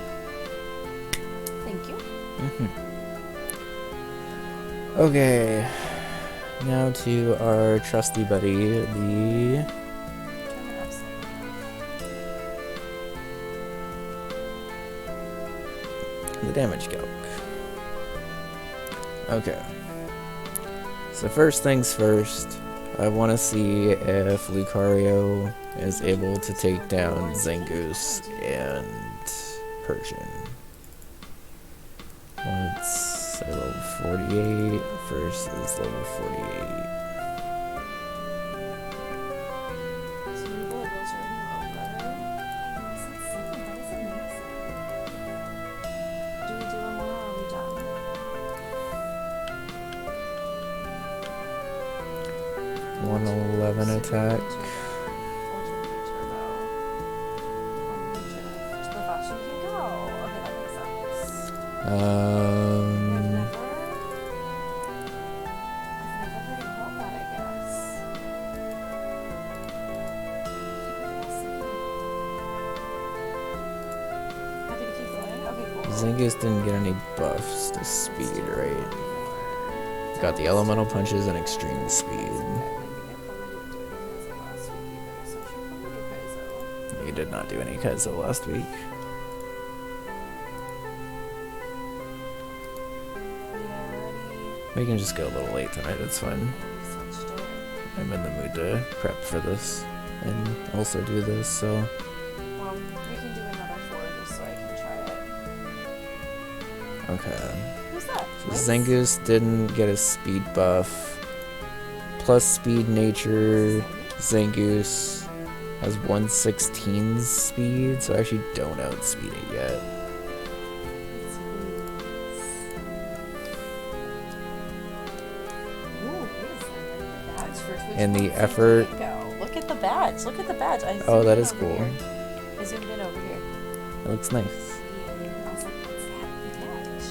Speaker 2: Thank you.
Speaker 1: Okay, now to our trusty buddy, the damage calc. Okay. So first things first, I want to see if Lucario is able to take down Zangoose and Persian. Let's say level 48 versus level 48. Attack. Zangoose didn't get any buffs to speed, right? Got the elemental punches and extreme speed. You did not do any Kaizo last week. We can just go a little late tonight, it's fine. I'm in the mood to prep for this and also do this, so.
Speaker 2: Well, we can do another 4 just so I can try it.
Speaker 1: Okay.
Speaker 2: Who's that?
Speaker 1: Zangoose didn't get a speed buff. Plus speed nature, Zangoose has 1/16 speed, so I actually don't outspeed it yet. And the effort.
Speaker 2: Look at the badge. Look at the badge.
Speaker 1: Oh, that is cool.
Speaker 2: Here. I zoomed in over here.
Speaker 1: It looks nice.
Speaker 2: I was like, what's that badge?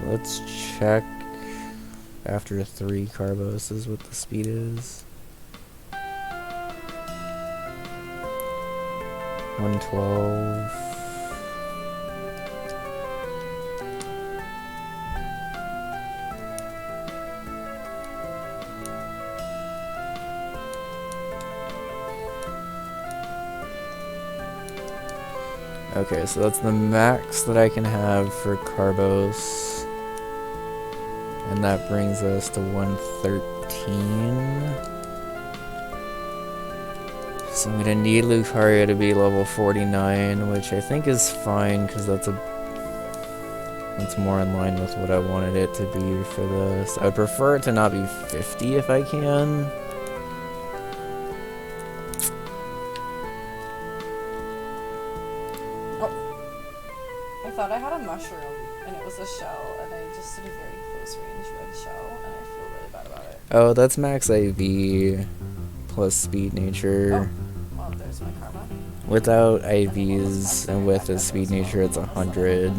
Speaker 1: Let's check after 3 Carboses what the speed is. 112. Okay, so that's the max that I can have for Carbos. And that brings us to 113. So I'm gonna need Lucario to be level 49, which I think is fine, because that's more in line with what I wanted it to be for this. I would prefer it to not be 50 if I can.
Speaker 2: Oh. I thought I had a mushroom, and it was a shell, and I just did a very close range red shell, and I feel really bad about it.
Speaker 1: Oh, that's max IV plus speed nature.
Speaker 2: Oh. Well, there's my karma.
Speaker 1: Without IVs and with the speed nature, it's 100.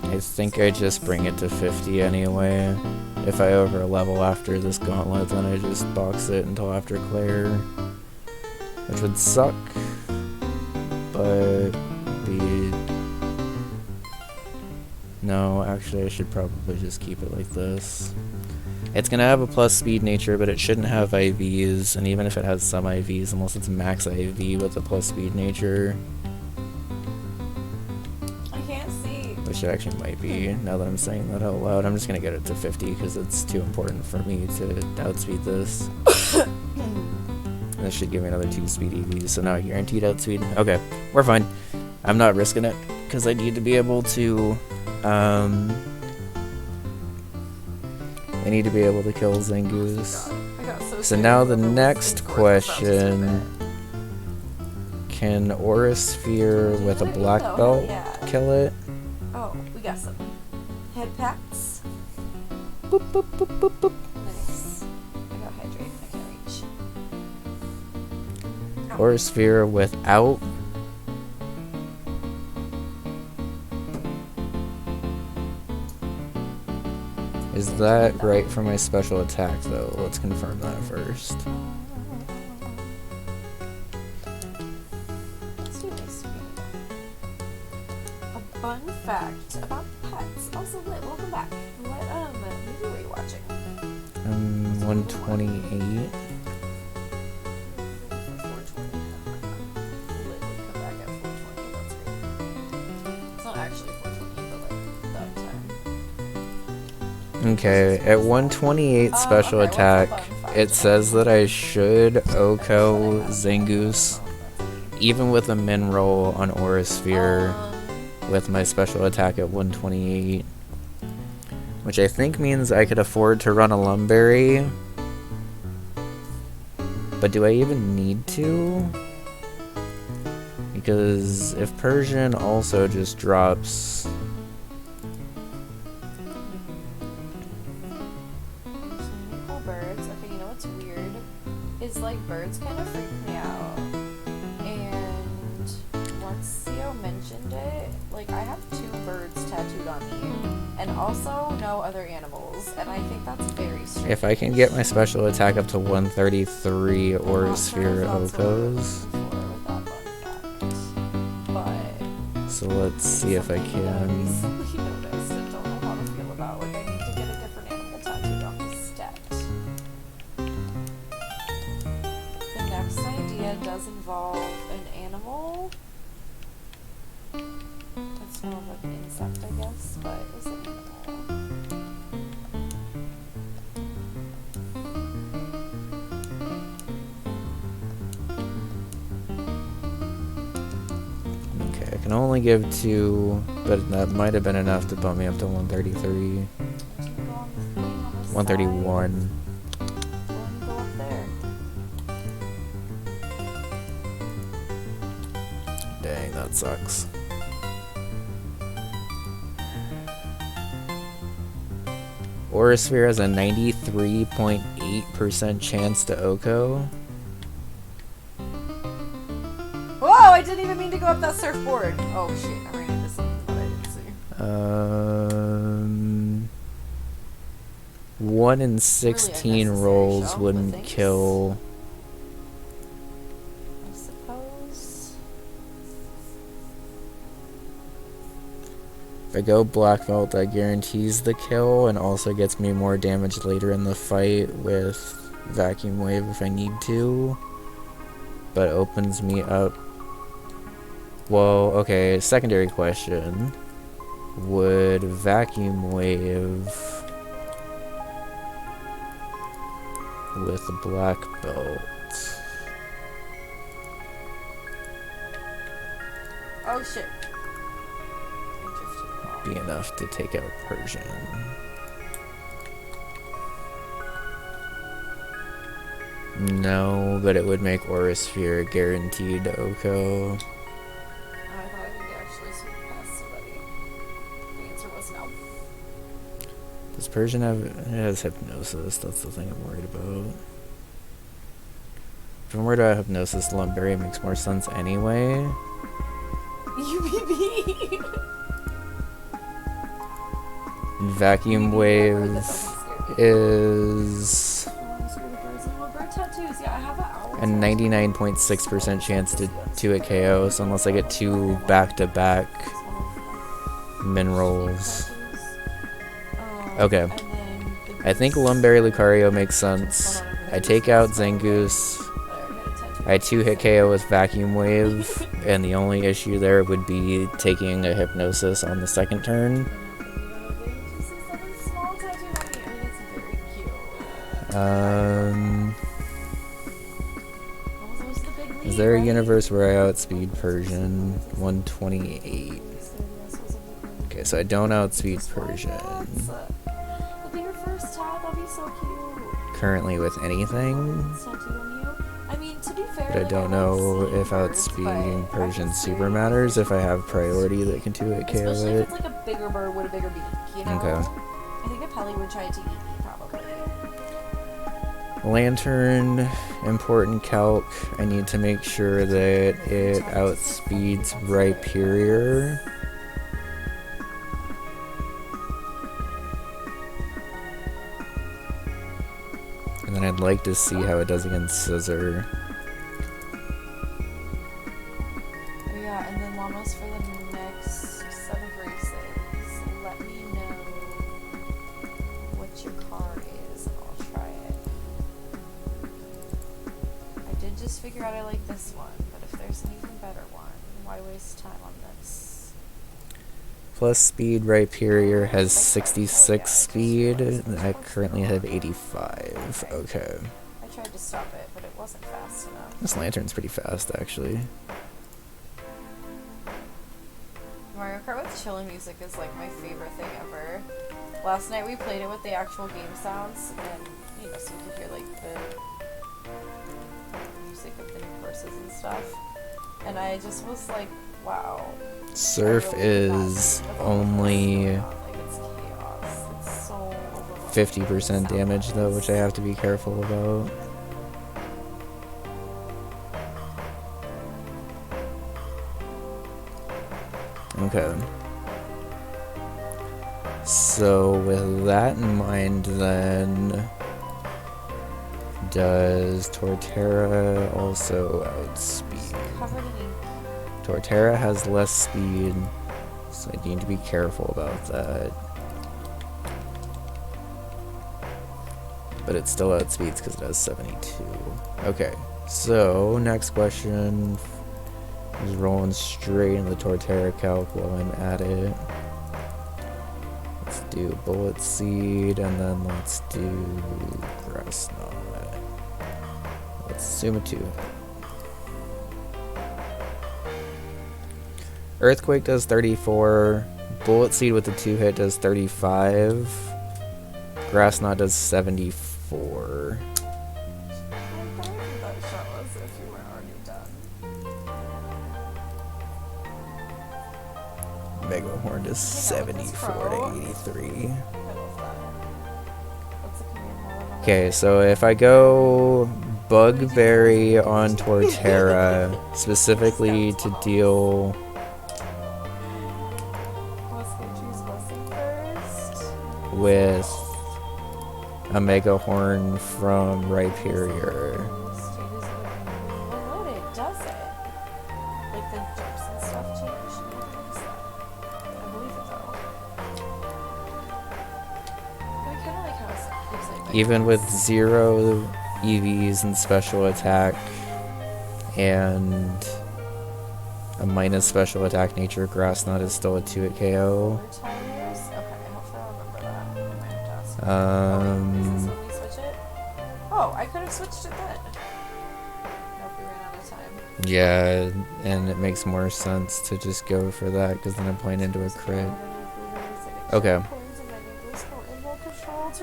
Speaker 1: I think I just bring it to 50 anyway. If I over level after this gauntlet, then I just box it until after Claire. Which would suck, but be... No, actually I should probably just keep it like this. It's gonna have a plus speed nature, but it shouldn't have IVs, and even if it has some IVs, unless it's max IV with a plus speed nature.
Speaker 2: I can't see.
Speaker 1: Which it actually might be, now that I'm saying that out loud. I'm just gonna get it to 50 because it's too important for me to outspeed this. This should give me another 2 speed EVs, so now I guaranteed outspeed. Okay, we're fine. I'm not risking it because I need to be able to I need to be able to kill Zangoose. So now the next question: can Aura Sphere with a black belt kill it?
Speaker 2: Oh, we got some head packs.
Speaker 1: Boop, boop, boop, boop, boop.
Speaker 2: Nice. I got hydrate. I can't reach.
Speaker 1: Aura Sphere without. Is that right for my special attack, though? Let's confirm that first.
Speaker 2: Let's do this. A fun fact about pets. Also, welcome back. Let maybe what are you watching?
Speaker 1: 128. Okay, at 128 special attack, it says that I should Oko Zangoose, even with a min roll on Aura Sphere, with my special attack at 128. Which I think means I could afford to run a Lumberry. But do I even need to? Because if Persian also just drops...
Speaker 2: Birds. Okay, you know what's weird? Is like birds kind of freak me out. And once Theo mentioned it, like I have 2 birds tattooed on me. And also no other animals. And I think that's very strange.
Speaker 1: If I can get my special attack up to 133 or Sphere Okos. So let's see if I can.
Speaker 2: Does involve an animal. That's more of like an insect, I guess, but it's an
Speaker 1: animal. Okay, I can only give 2, but that might have been enough to bump me up to 133. 131. Dang, that sucks. Aura Sphere has a 93.8% chance to Oko.
Speaker 2: Whoa, I didn't even mean to go up that surfboard. Oh shit, I ran into something that I didn't see.
Speaker 1: 1 in 16 rolls wouldn't kill. If I go Black Belt, that guarantees the kill and also gets me more damage later in the fight with Vacuum Wave if I need to. But opens me up... Well, okay, secondary question. Would Vacuum Wave with Black Belt...
Speaker 2: Oh shit.
Speaker 1: be enough to take out Persian? No, but it would make Aura Sphere guaranteed Oko.
Speaker 2: I thought I could actually sweep past somebody. The answer was no.
Speaker 1: Does Persian have... It has Hypnosis, that's the thing I'm worried about. If I'm worried about Hypnosis, Lumberry makes more sense anyway.
Speaker 2: UBB!
Speaker 1: Vacuum Wave is a 99.6% chance to 2-hit KO, so unless I get 2 back-to-back min rolls. Okay. I think Lumberry Lucario makes sense. I take out Zangoose. I 2-hit KO with Vacuum Wave, and the only issue there would be taking a Hypnosis on the second turn. Is there a universe where I outspeed Persian? 128. Okay, so I don't outspeed Persian. Currently with anything. But I don't know if outspeeding Persian super matters if I have priority that can 2-hit KO it.
Speaker 2: Especially if it's like a bigger bird with a bigger beak, you know?
Speaker 1: Okay.
Speaker 2: I think a Pelly would try to eat me, probably.
Speaker 1: Lantern, important calc. I need to make sure that it outspeeds Rhyperior. And then I'd like to see how it does against Scissor.
Speaker 2: Yeah, and then Llamas for the next set of races. Let me know which just figure out I like this one, but if there's an even better one, why waste time on this?
Speaker 1: Plus speed, Rhyperior has 66 speed. I currently have 85. Okay.
Speaker 2: I tried to stop it, but it wasn't fast enough.
Speaker 1: This lantern's pretty fast, actually.
Speaker 2: Mario Kart with chilling music is like my favorite thing ever. Last night we played it with the actual game sounds, and you know, so you could hear like the music of the new courses and stuff. And I just was like, wow.
Speaker 1: Surf is only 50% damage though, which I have to be careful about. Okay. So with that in mind then, does Torterra also outspeed? Torterra has less speed, so I need to be careful about that. But it still outspeeds because it has 72. Okay, so next question. Just rolling straight into the Torterra calc while I'm at it. Let's do Bullet Seed, and then let's do Grass Knot. Let's assume a 2. Earthquake does 34. Bullet Seed with the 2-hit does 35. Grass Knot does 74. Mega Horn does 74 to 83. Okay, so if I go Bugberry on Torterra, specifically to deal with a Mega Horn from Rhyperior. Even with 0 EVs and special attack and a minus special attack nature, Grass Knot is still a 2-hit KO.
Speaker 2: Oh, I could have switched it then. Nope, we ran out of time.
Speaker 1: Yeah, and it makes more sense to just go for that because then I'm playing into a crit. Okay.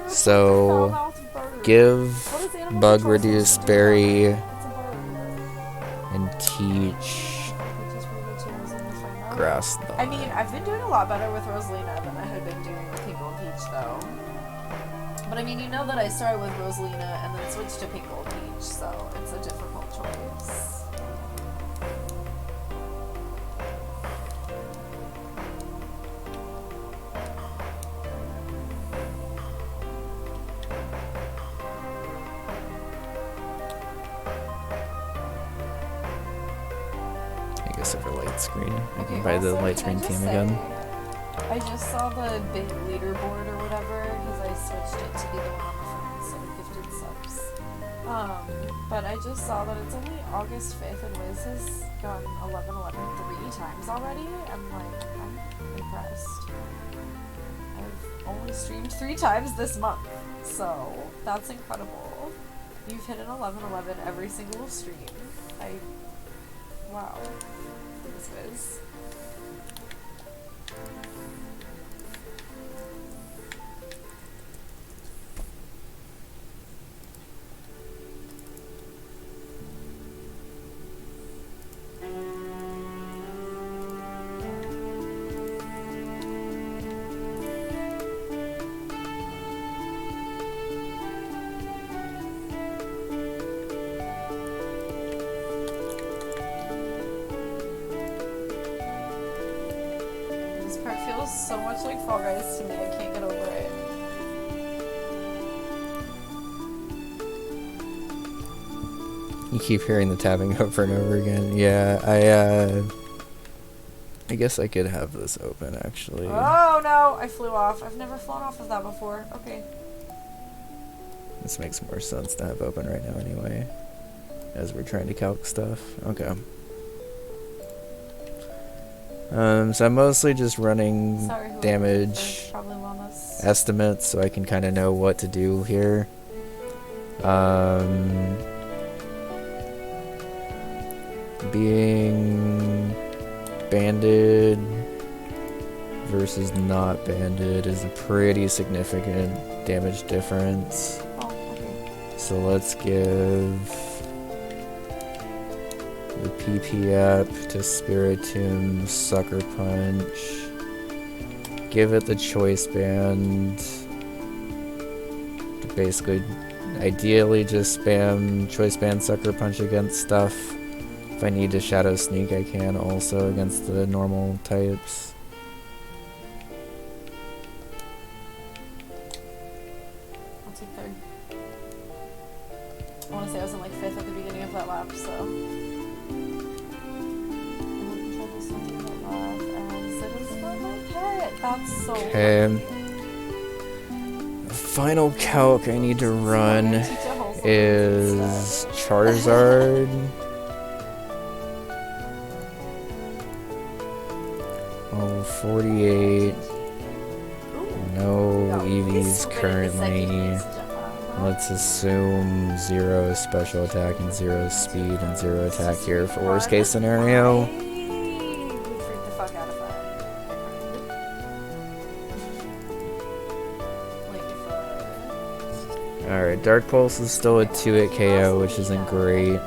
Speaker 1: So, give Bug Reduce Berry and teach Grass Knot.
Speaker 2: I mean, I've been doing a lot better with Rosalina than I had been doing with Pink Gold Peach, though. But I mean, you know that I started with Rosalina and then switched to Pink Gold Peach, so it's a difficult choice.
Speaker 1: I guess over light screen. I can buy the light screen team again.
Speaker 2: I just saw the big leaderboard or whatever because I switched it to be the one on the front instead of gifted subs. But I just saw that it's only August 5th and Liz has gotten 11-11 3 times already. I'm impressed. I've only streamed 3 times this month, so that's incredible. You've hit an 11-11 every single stream. Wow. Thanks, Liz. So much like Fall Guys to me, I can't get over it.
Speaker 1: You keep hearing the tapping over and over again. Yeah, I guess I could have this open actually.
Speaker 2: Oh no, I flew off. I've never flown off of that before. Okay.
Speaker 1: This makes more sense to have open right now anyway. as we're trying to calc stuff. Okay. So I'm mostly just running damage estimates so I can kind of know what to do here. Being banded versus not banded is a pretty significant damage difference. So let's give the PP up to Spiritomb, Sucker Punch. Give it the Choice Band. To basically, ideally just spam Choice Band, Sucker Punch against stuff. If I need to Shadow Sneak, I can also against the normal types.
Speaker 2: I'll take third. I want to say I was in like 5th at the beginning of that lap, so. That's so
Speaker 1: okay. The final calc I need to run is Charizard. Oh, 48. No EVs currently. Let's assume 0 special attack and 0 speed and 0 attack here for worst case scenario. Alright, Dark Pulse is still a 2-hit KO, which isn't great.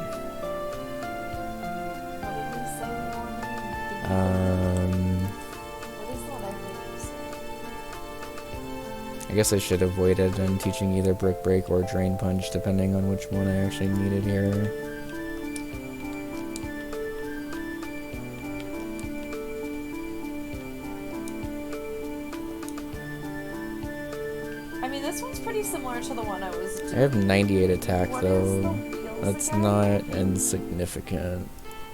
Speaker 1: I guess I should have waited and teaching either Brick Break or Drain Punch, depending on which one I actually needed here.
Speaker 2: I mean, this one's pretty similar to the one I was doing.
Speaker 1: I have 98 attack though. That's not insignificant.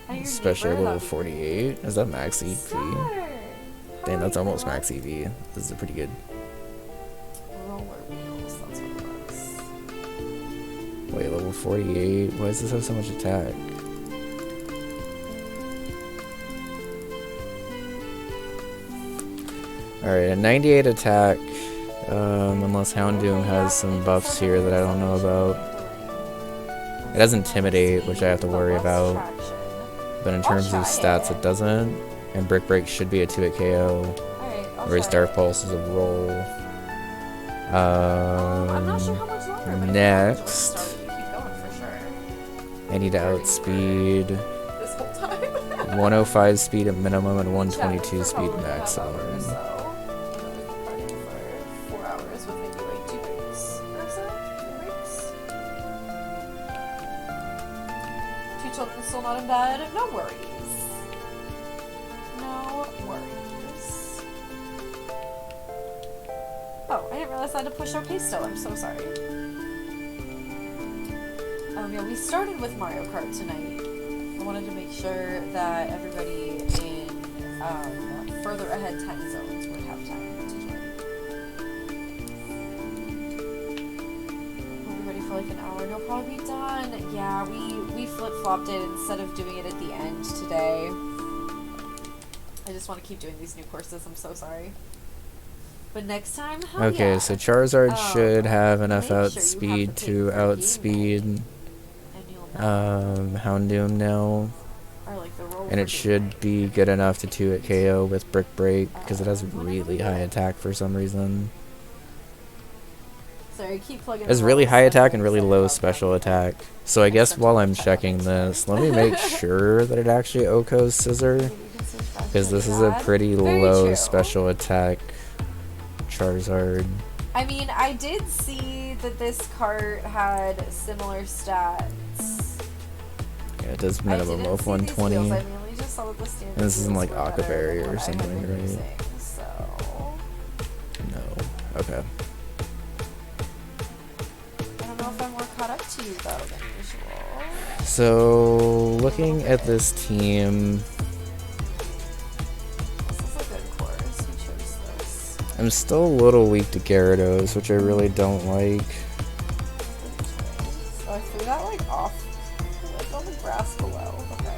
Speaker 1: Especially level 48. Is that max EV? Dang, that's almost max EV. This is pretty good.
Speaker 2: Roller wheels, that's what it was.
Speaker 1: Wait, level 48? Why does this have so much attack? Alright, a 98 attack. Unless Houndoom has some buffs here that I don't know about. It has Intimidate, which I have to worry about. But in terms of stats, it doesn't. And Brick Break should be a 2-hit KO. Whereas Dark Pulse is a roll. Next, I need to outspeed 105 speed at minimum and 122 speed maximum.
Speaker 2: Still not in bed. No worries. No worries. Oh, I didn't realize I had to push OK still. I'm so sorry. Yeah, we started with Mario Kart tonight. I wanted to make sure that everybody in further ahead time zones would have time to join. We'll be ready for like an hour. It'll probably be done. Yeah, we flip-flopped it instead of doing it at the end today. I just want to keep doing these new courses. I'm so sorry. But next time,
Speaker 1: okay, yeah. So Charizard should have enough outspeed to outspeed Houndoom now. And it should be good enough to 2-hit KO with Brick Break, because it has really high attack for some reason.
Speaker 2: Sorry, keep plugging.
Speaker 1: It has really high attack and really low special attack. So I guess while I'm checking this, let me make sure that it actually OHKOs Scissor, because this is a pretty low special attack Charizard.
Speaker 2: I mean, I did see that this cart had similar stats.
Speaker 1: Yeah, it does minimum of 120. And this isn't like Aqua Barrier or something, right? No. Okay.
Speaker 2: I don't know if I'm more caught up to you though than usual.
Speaker 1: So, looking at this team, I'm still a little weak to Gyarados, which I really don't like.
Speaker 2: So I threw that like off. grass below. Okay.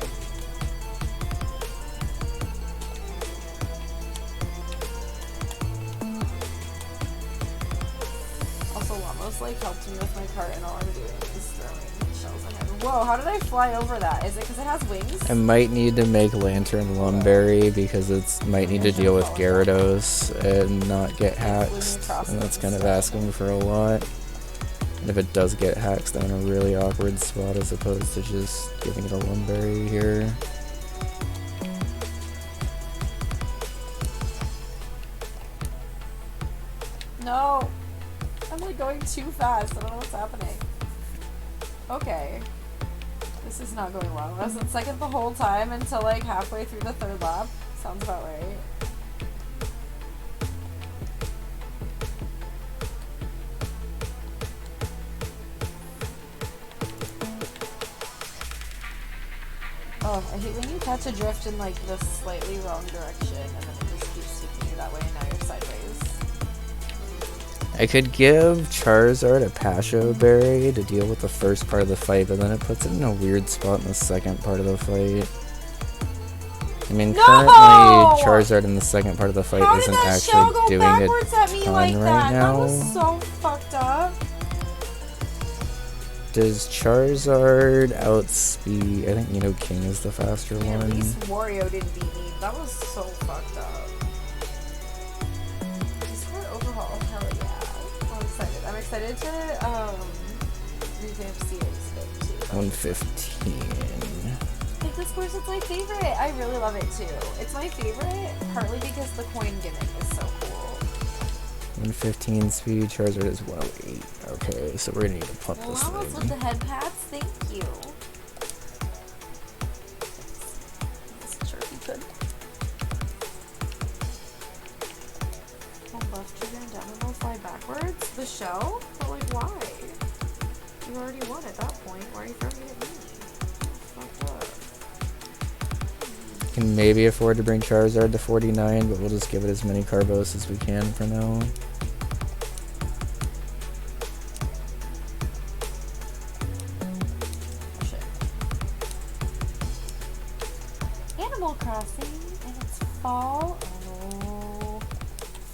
Speaker 2: Also, Llama's like helped me with my cart, and all I'm doing is throwing shells at him. Whoa, how did I fly over that? Is it because it has wings?
Speaker 1: I might need to make Lantern Lumberry because it might need to deal with Gyarados and not get hacked, and that's kind of asking for a lot. And if it does get hacked, I'm in a really awkward spot as opposed to just giving it a Lumberry here.
Speaker 2: No! I'm like going too fast. I don't know what's happening. Okay. This is not going well. I was in second the whole time until like halfway through the third lap. Sounds about right. Oh, I hate when you catch a drift in like the slightly wrong direction and then it just keeps taking you that way and now you're sideways.
Speaker 1: I could give Charizard a Pasho Berry to deal with the first part of the fight, but then it puts it in a weird spot in the second part of the fight. I mean, currently Charizard in the second part of the fight isn't actually doing a ton right now.
Speaker 2: That was so fucked up.
Speaker 1: Does Charizard outspeed? I think Nidoking is the faster one.
Speaker 2: At least Wario didn't beat me. That was so fucked up. Discord overhaul, hell yeah. I'm excited. I'm excited to revamp CX too.
Speaker 1: 115.
Speaker 2: Like this course, it's my favorite. I really love it too. It's my favorite partly because the coin gimmick is so cool.
Speaker 1: 115 speed, Charizard is 108. Okay, so we're gonna need to pump this thing.
Speaker 2: With the head pats, thank you. Sure he could. Hold left trigger and down and they'll fly backwards? The shell? But like why? You already won at that point. Why are you throwing it at me? Fucked up.
Speaker 1: Can maybe afford to bring Charizard to 49, but we'll just give it as many Carbos as we can for now.
Speaker 2: Animal Crossing, and it's fall. Oh,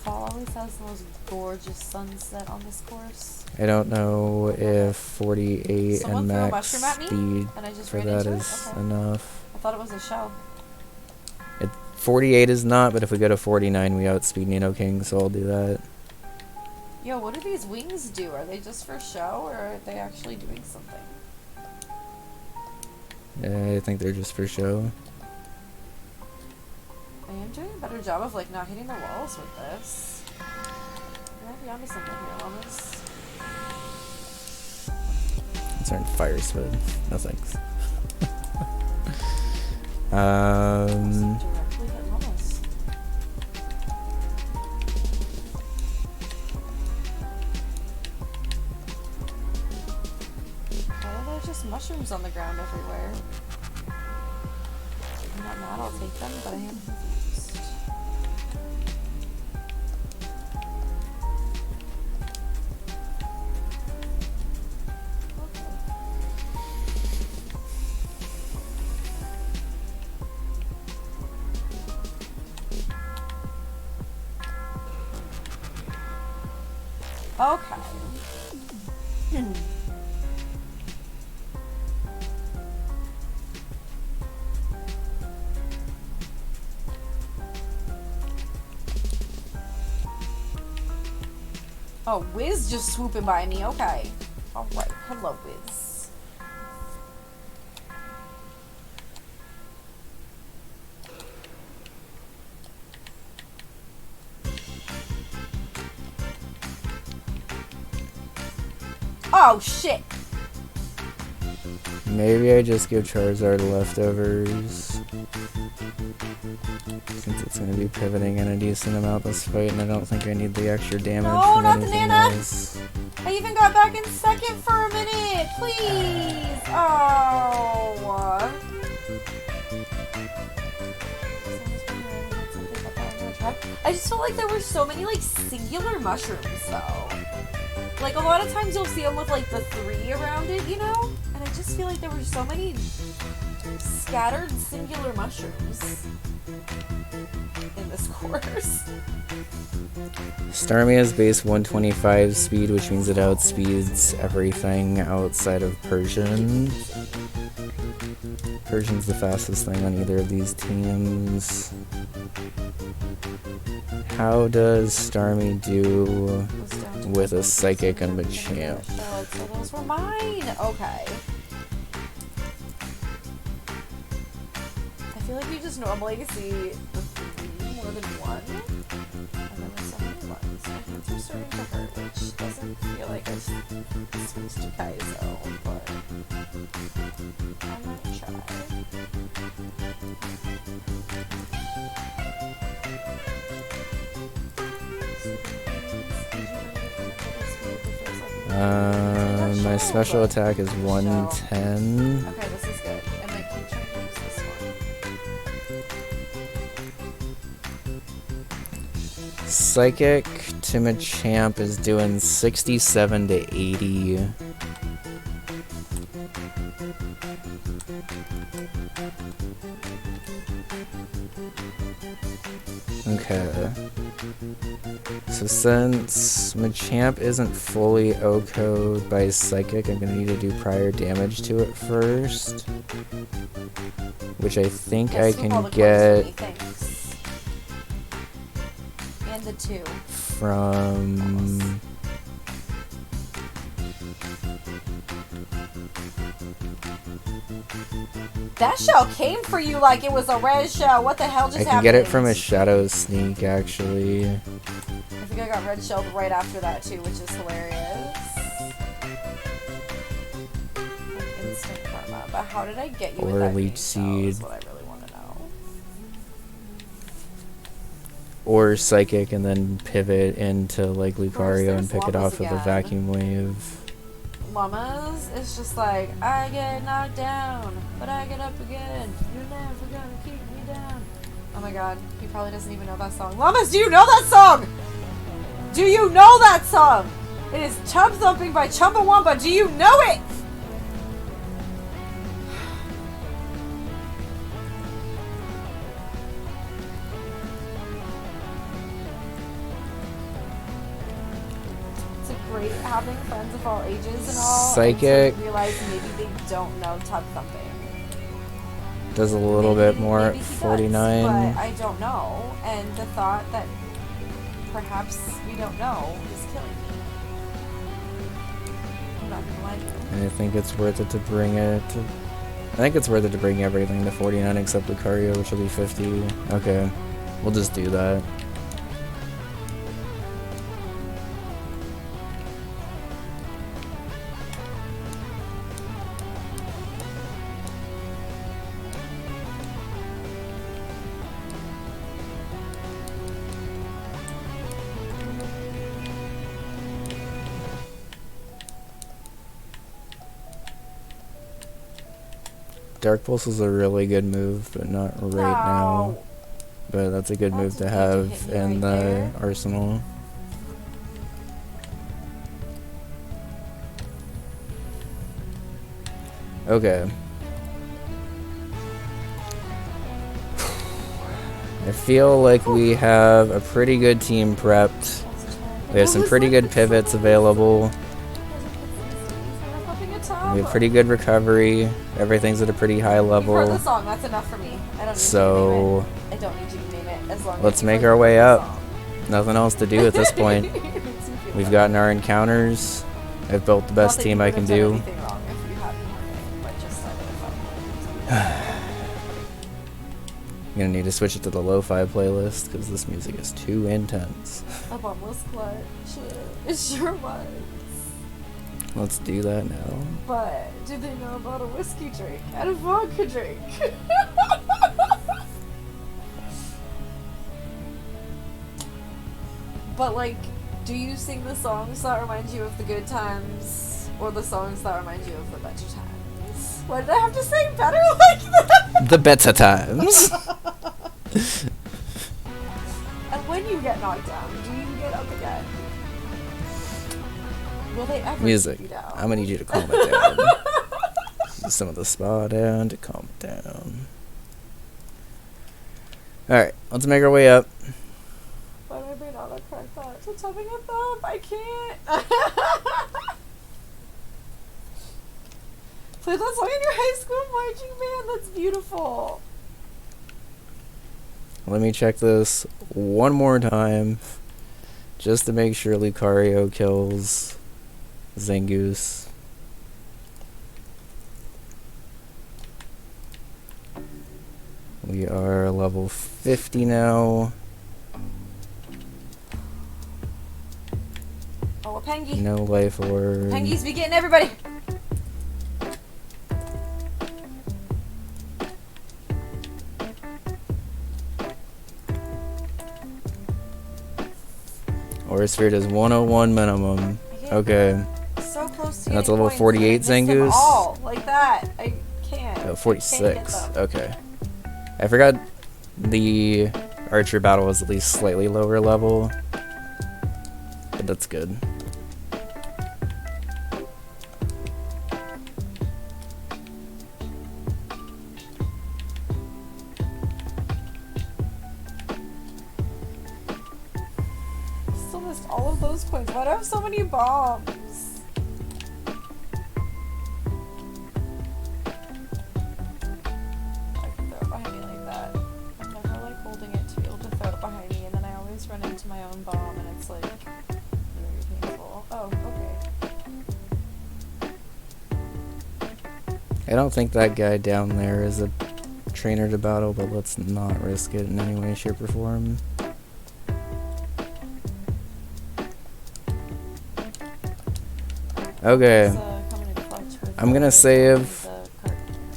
Speaker 2: fall always has the most gorgeous sunset on this course.
Speaker 1: I don't know if 48
Speaker 2: Someone
Speaker 1: and
Speaker 2: threw a
Speaker 1: max
Speaker 2: mushroom at me,
Speaker 1: speed
Speaker 2: and I just
Speaker 1: for
Speaker 2: ran
Speaker 1: that
Speaker 2: into
Speaker 1: is
Speaker 2: it? Okay.
Speaker 1: enough.
Speaker 2: I thought it was a shell.
Speaker 1: 48 is not, but if we go to 49, we outspeed Nidoking, so I'll do that.
Speaker 2: Yo, what do these wings do? Are they just for show, or are they actually doing something?
Speaker 1: I think they're just for show.
Speaker 2: I am doing a better job of like not hitting the walls with this. You might be onto something here, Llamas.
Speaker 1: Let's learn Fire Spin. No thanks.
Speaker 2: Directly hit Llamas. Why are there just mushrooms on the ground everywhere? I'm not mad, I'll take them, but I am confused. Okay. Oh, Wiz just swooping by me. Okay. Alright. Hello, Wiz. Oh, shit.
Speaker 1: Maybe I just give Charizard leftovers. Since it's going to be pivoting in a decent amount this fight, and I don't think I need the extra damage from
Speaker 2: not the
Speaker 1: anything
Speaker 2: Nana.
Speaker 1: else.
Speaker 2: I even got back in second for a minute. Please. Oh. I just felt like there were so many like singular mushrooms though. Like a lot of times you'll see them with like the 3 around it, you know? And I just feel like there were so many scattered singular mushrooms in this course.
Speaker 1: Starmie has base 125 speed, which means it outspeeds everything outside of Persian. Persian's the fastest thing on either of these teams. How does Starmie do with a Psychic and Machamp?
Speaker 2: So those were mine! Okay. I feel like you just normally see the 3 more than 1. And then there's so many ones. My hands are starting to hurt, which doesn't feel like I switched to Kaizo, but I might try.
Speaker 1: My special attack is 110.
Speaker 2: Okay, this is good. I might keep trying to use this one.
Speaker 1: Psychic to Machamp is doing 67 to 80. Okay. So since Machamp isn't fully OHKO'd by Psychic, I'm gonna need to do prior damage to it first. Which I think I can get
Speaker 2: and the 2
Speaker 1: from
Speaker 2: that shell came for you like it was a red shell. What the hell just happened?
Speaker 1: I can get it from a Shadow Sneak, actually.
Speaker 2: I think I got red shelled right after that too, which is hilarious. Like instant karma. But how did I get you with that
Speaker 1: Leech
Speaker 2: green shell is
Speaker 1: Seed.
Speaker 2: what I really want to know.
Speaker 1: Or Psychic and then pivot into like Lucario and
Speaker 2: there's
Speaker 1: pick it
Speaker 2: Llamas
Speaker 1: off with a
Speaker 2: again.
Speaker 1: Vacuum Wave.
Speaker 2: Llamas is just like, I get knocked down, but I get up again. You're never gonna keep me down. Oh my god, he probably doesn't even know that song. Llamas, do you know that song? Do you know that song? It is Chub Thumping by Chumbawamba. Do you know it? Great having friends of all ages and all.
Speaker 1: Psychic.
Speaker 2: And to realize maybe they don't know Tub Thumping.
Speaker 1: Does a little bit more
Speaker 2: Maybe
Speaker 1: at
Speaker 2: he
Speaker 1: 49.
Speaker 2: Does, but I don't know. And the thought that perhaps we don't know is killing me. I'm not gonna lie to you.
Speaker 1: And I think it's worth it to bring it. I think it's worth it to bring everything to 49 except Lucario, which will be 50. Okay, we'll just do that. Dark Pulse is a really good move, but not right now. But that's a good move to have in the arsenal. Okay. I feel like we have a pretty good team prepped. We have some pretty good pivots available. We have pretty good recovery. Everything's at a pretty high level.
Speaker 2: You've heard the song. That's enough for me. I don't need you to name it. I don't need you to name it. As long as
Speaker 1: let's
Speaker 2: you
Speaker 1: make
Speaker 2: like
Speaker 1: our way
Speaker 2: the
Speaker 1: up.
Speaker 2: song.
Speaker 1: Nothing else to do at this point.
Speaker 2: It makes me feel
Speaker 1: We've
Speaker 2: better.
Speaker 1: gotten our encounters. I've built the best
Speaker 2: Not that
Speaker 1: team
Speaker 2: you
Speaker 1: I
Speaker 2: would
Speaker 1: can
Speaker 2: have done
Speaker 1: do.
Speaker 2: anything wrong if you hadn't heard it, but just I would have felt
Speaker 1: I'm gonna need to switch it to the lo-fi playlist because this music is too intense.
Speaker 2: a bumless clutch. It sure was.
Speaker 1: Let's do that now.
Speaker 2: But do they know about a whiskey drink and a vodka drink? But like, do you sing the songs that remind you of the good times, or the songs that remind you of the better times? Why did I have to say better like that?
Speaker 1: The better times.
Speaker 2: And when you get knocked down, do you get up again? Will they ever
Speaker 1: Music.
Speaker 2: keep you down?
Speaker 1: I'm gonna need you to calm it down. some of the spa down to calm down. Alright, let's make our way up.
Speaker 2: Why did I bring out a crack thought? It's having a thumb. I can't. Please let's look at your high school marching band. That's beautiful.
Speaker 1: Let me check this one more time, just to make sure Lucario kills Zangoose. We are level 50 now.
Speaker 2: Oh, a Pengy.
Speaker 1: No life orb.
Speaker 2: Pengy's be getting everybody.
Speaker 1: Aura Sphere does 101 minimum. Okay.
Speaker 2: So close to
Speaker 1: And that's
Speaker 2: getting
Speaker 1: level
Speaker 2: points,
Speaker 1: 48
Speaker 2: and I missed them
Speaker 1: Zangoose?
Speaker 2: all, like that. I can't.
Speaker 1: Oh,
Speaker 2: I
Speaker 1: 46.
Speaker 2: can't get them.
Speaker 1: Okay. I forgot the Archer battle was at least slightly lower level. But that's good.
Speaker 2: Still missed all of those coins. Why do I have so many bombs? I can throw it behind me like that. I'm never like holding it to be able to throw it behind me, and then I always run into my own bomb, and it's like very painful. Oh, okay.
Speaker 1: I don't think that guy down there is a trainer to battle, but let's not risk it in any way, shape, or form. Okay. I'm gonna save.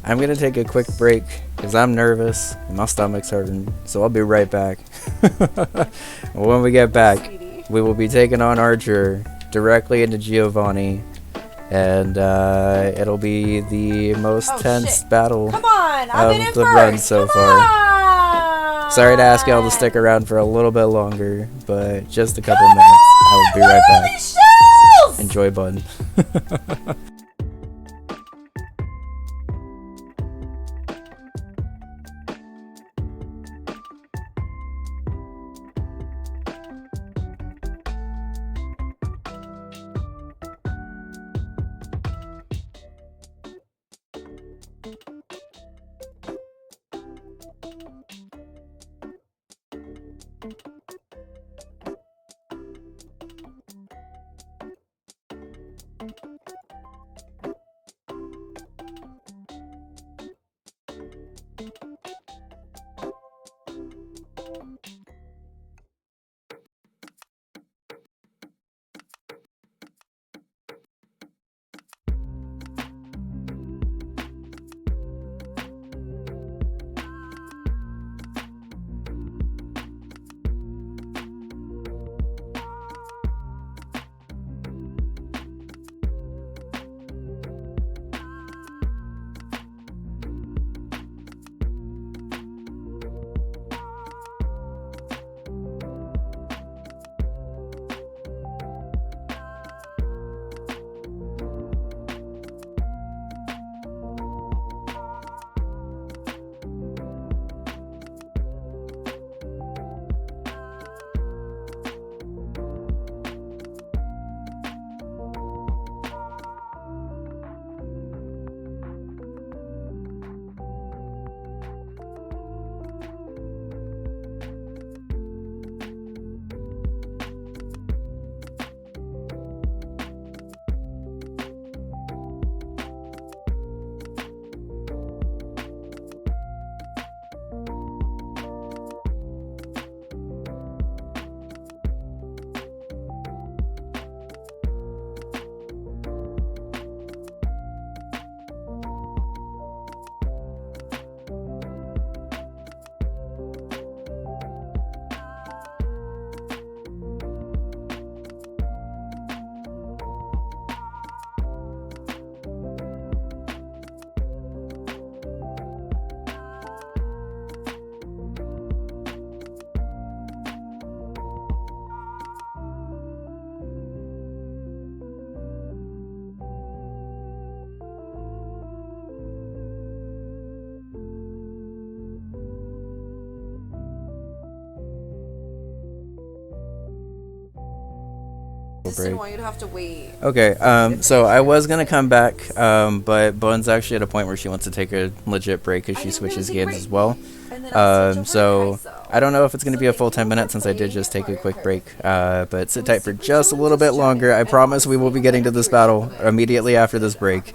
Speaker 1: I'm gonna take a quick break because I'm nervous and my stomach's hurting, so I'll be right back. When we get back, we will be taking on Archer directly into Giovanni, and it'll be the most tense battle
Speaker 2: Come on,
Speaker 1: of the run so far. Sorry to ask y'all to stick around for a little bit longer, but just a couple minutes. I will be right back. Enjoy, bud.
Speaker 2: just didn't want you to have to wait.
Speaker 1: Okay, so I was gonna come back, but Bone's actually at a point where she wants to take a legit break as she switches games as well. So I don't know if it's gonna be a full 10 minutes since I did just take a quick break, but sit tight for just a little bit longer. I promise we will be getting to this battle immediately after this break.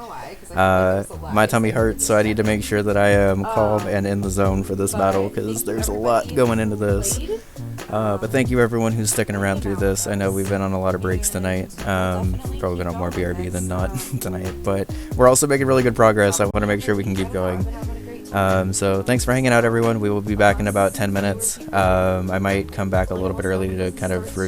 Speaker 1: My tummy hurts, so I need to make sure that I am calm and in the zone for this battle because there's a lot going into this. But thank you everyone who's sticking around through this. I know we've been on a lot of breaks tonight. Probably been on more BRB than not tonight, but we're also making really good progress. I want to make sure we can keep going. So thanks for hanging out everyone. We will be back in about 10 minutes. I might come back a little bit early to kind of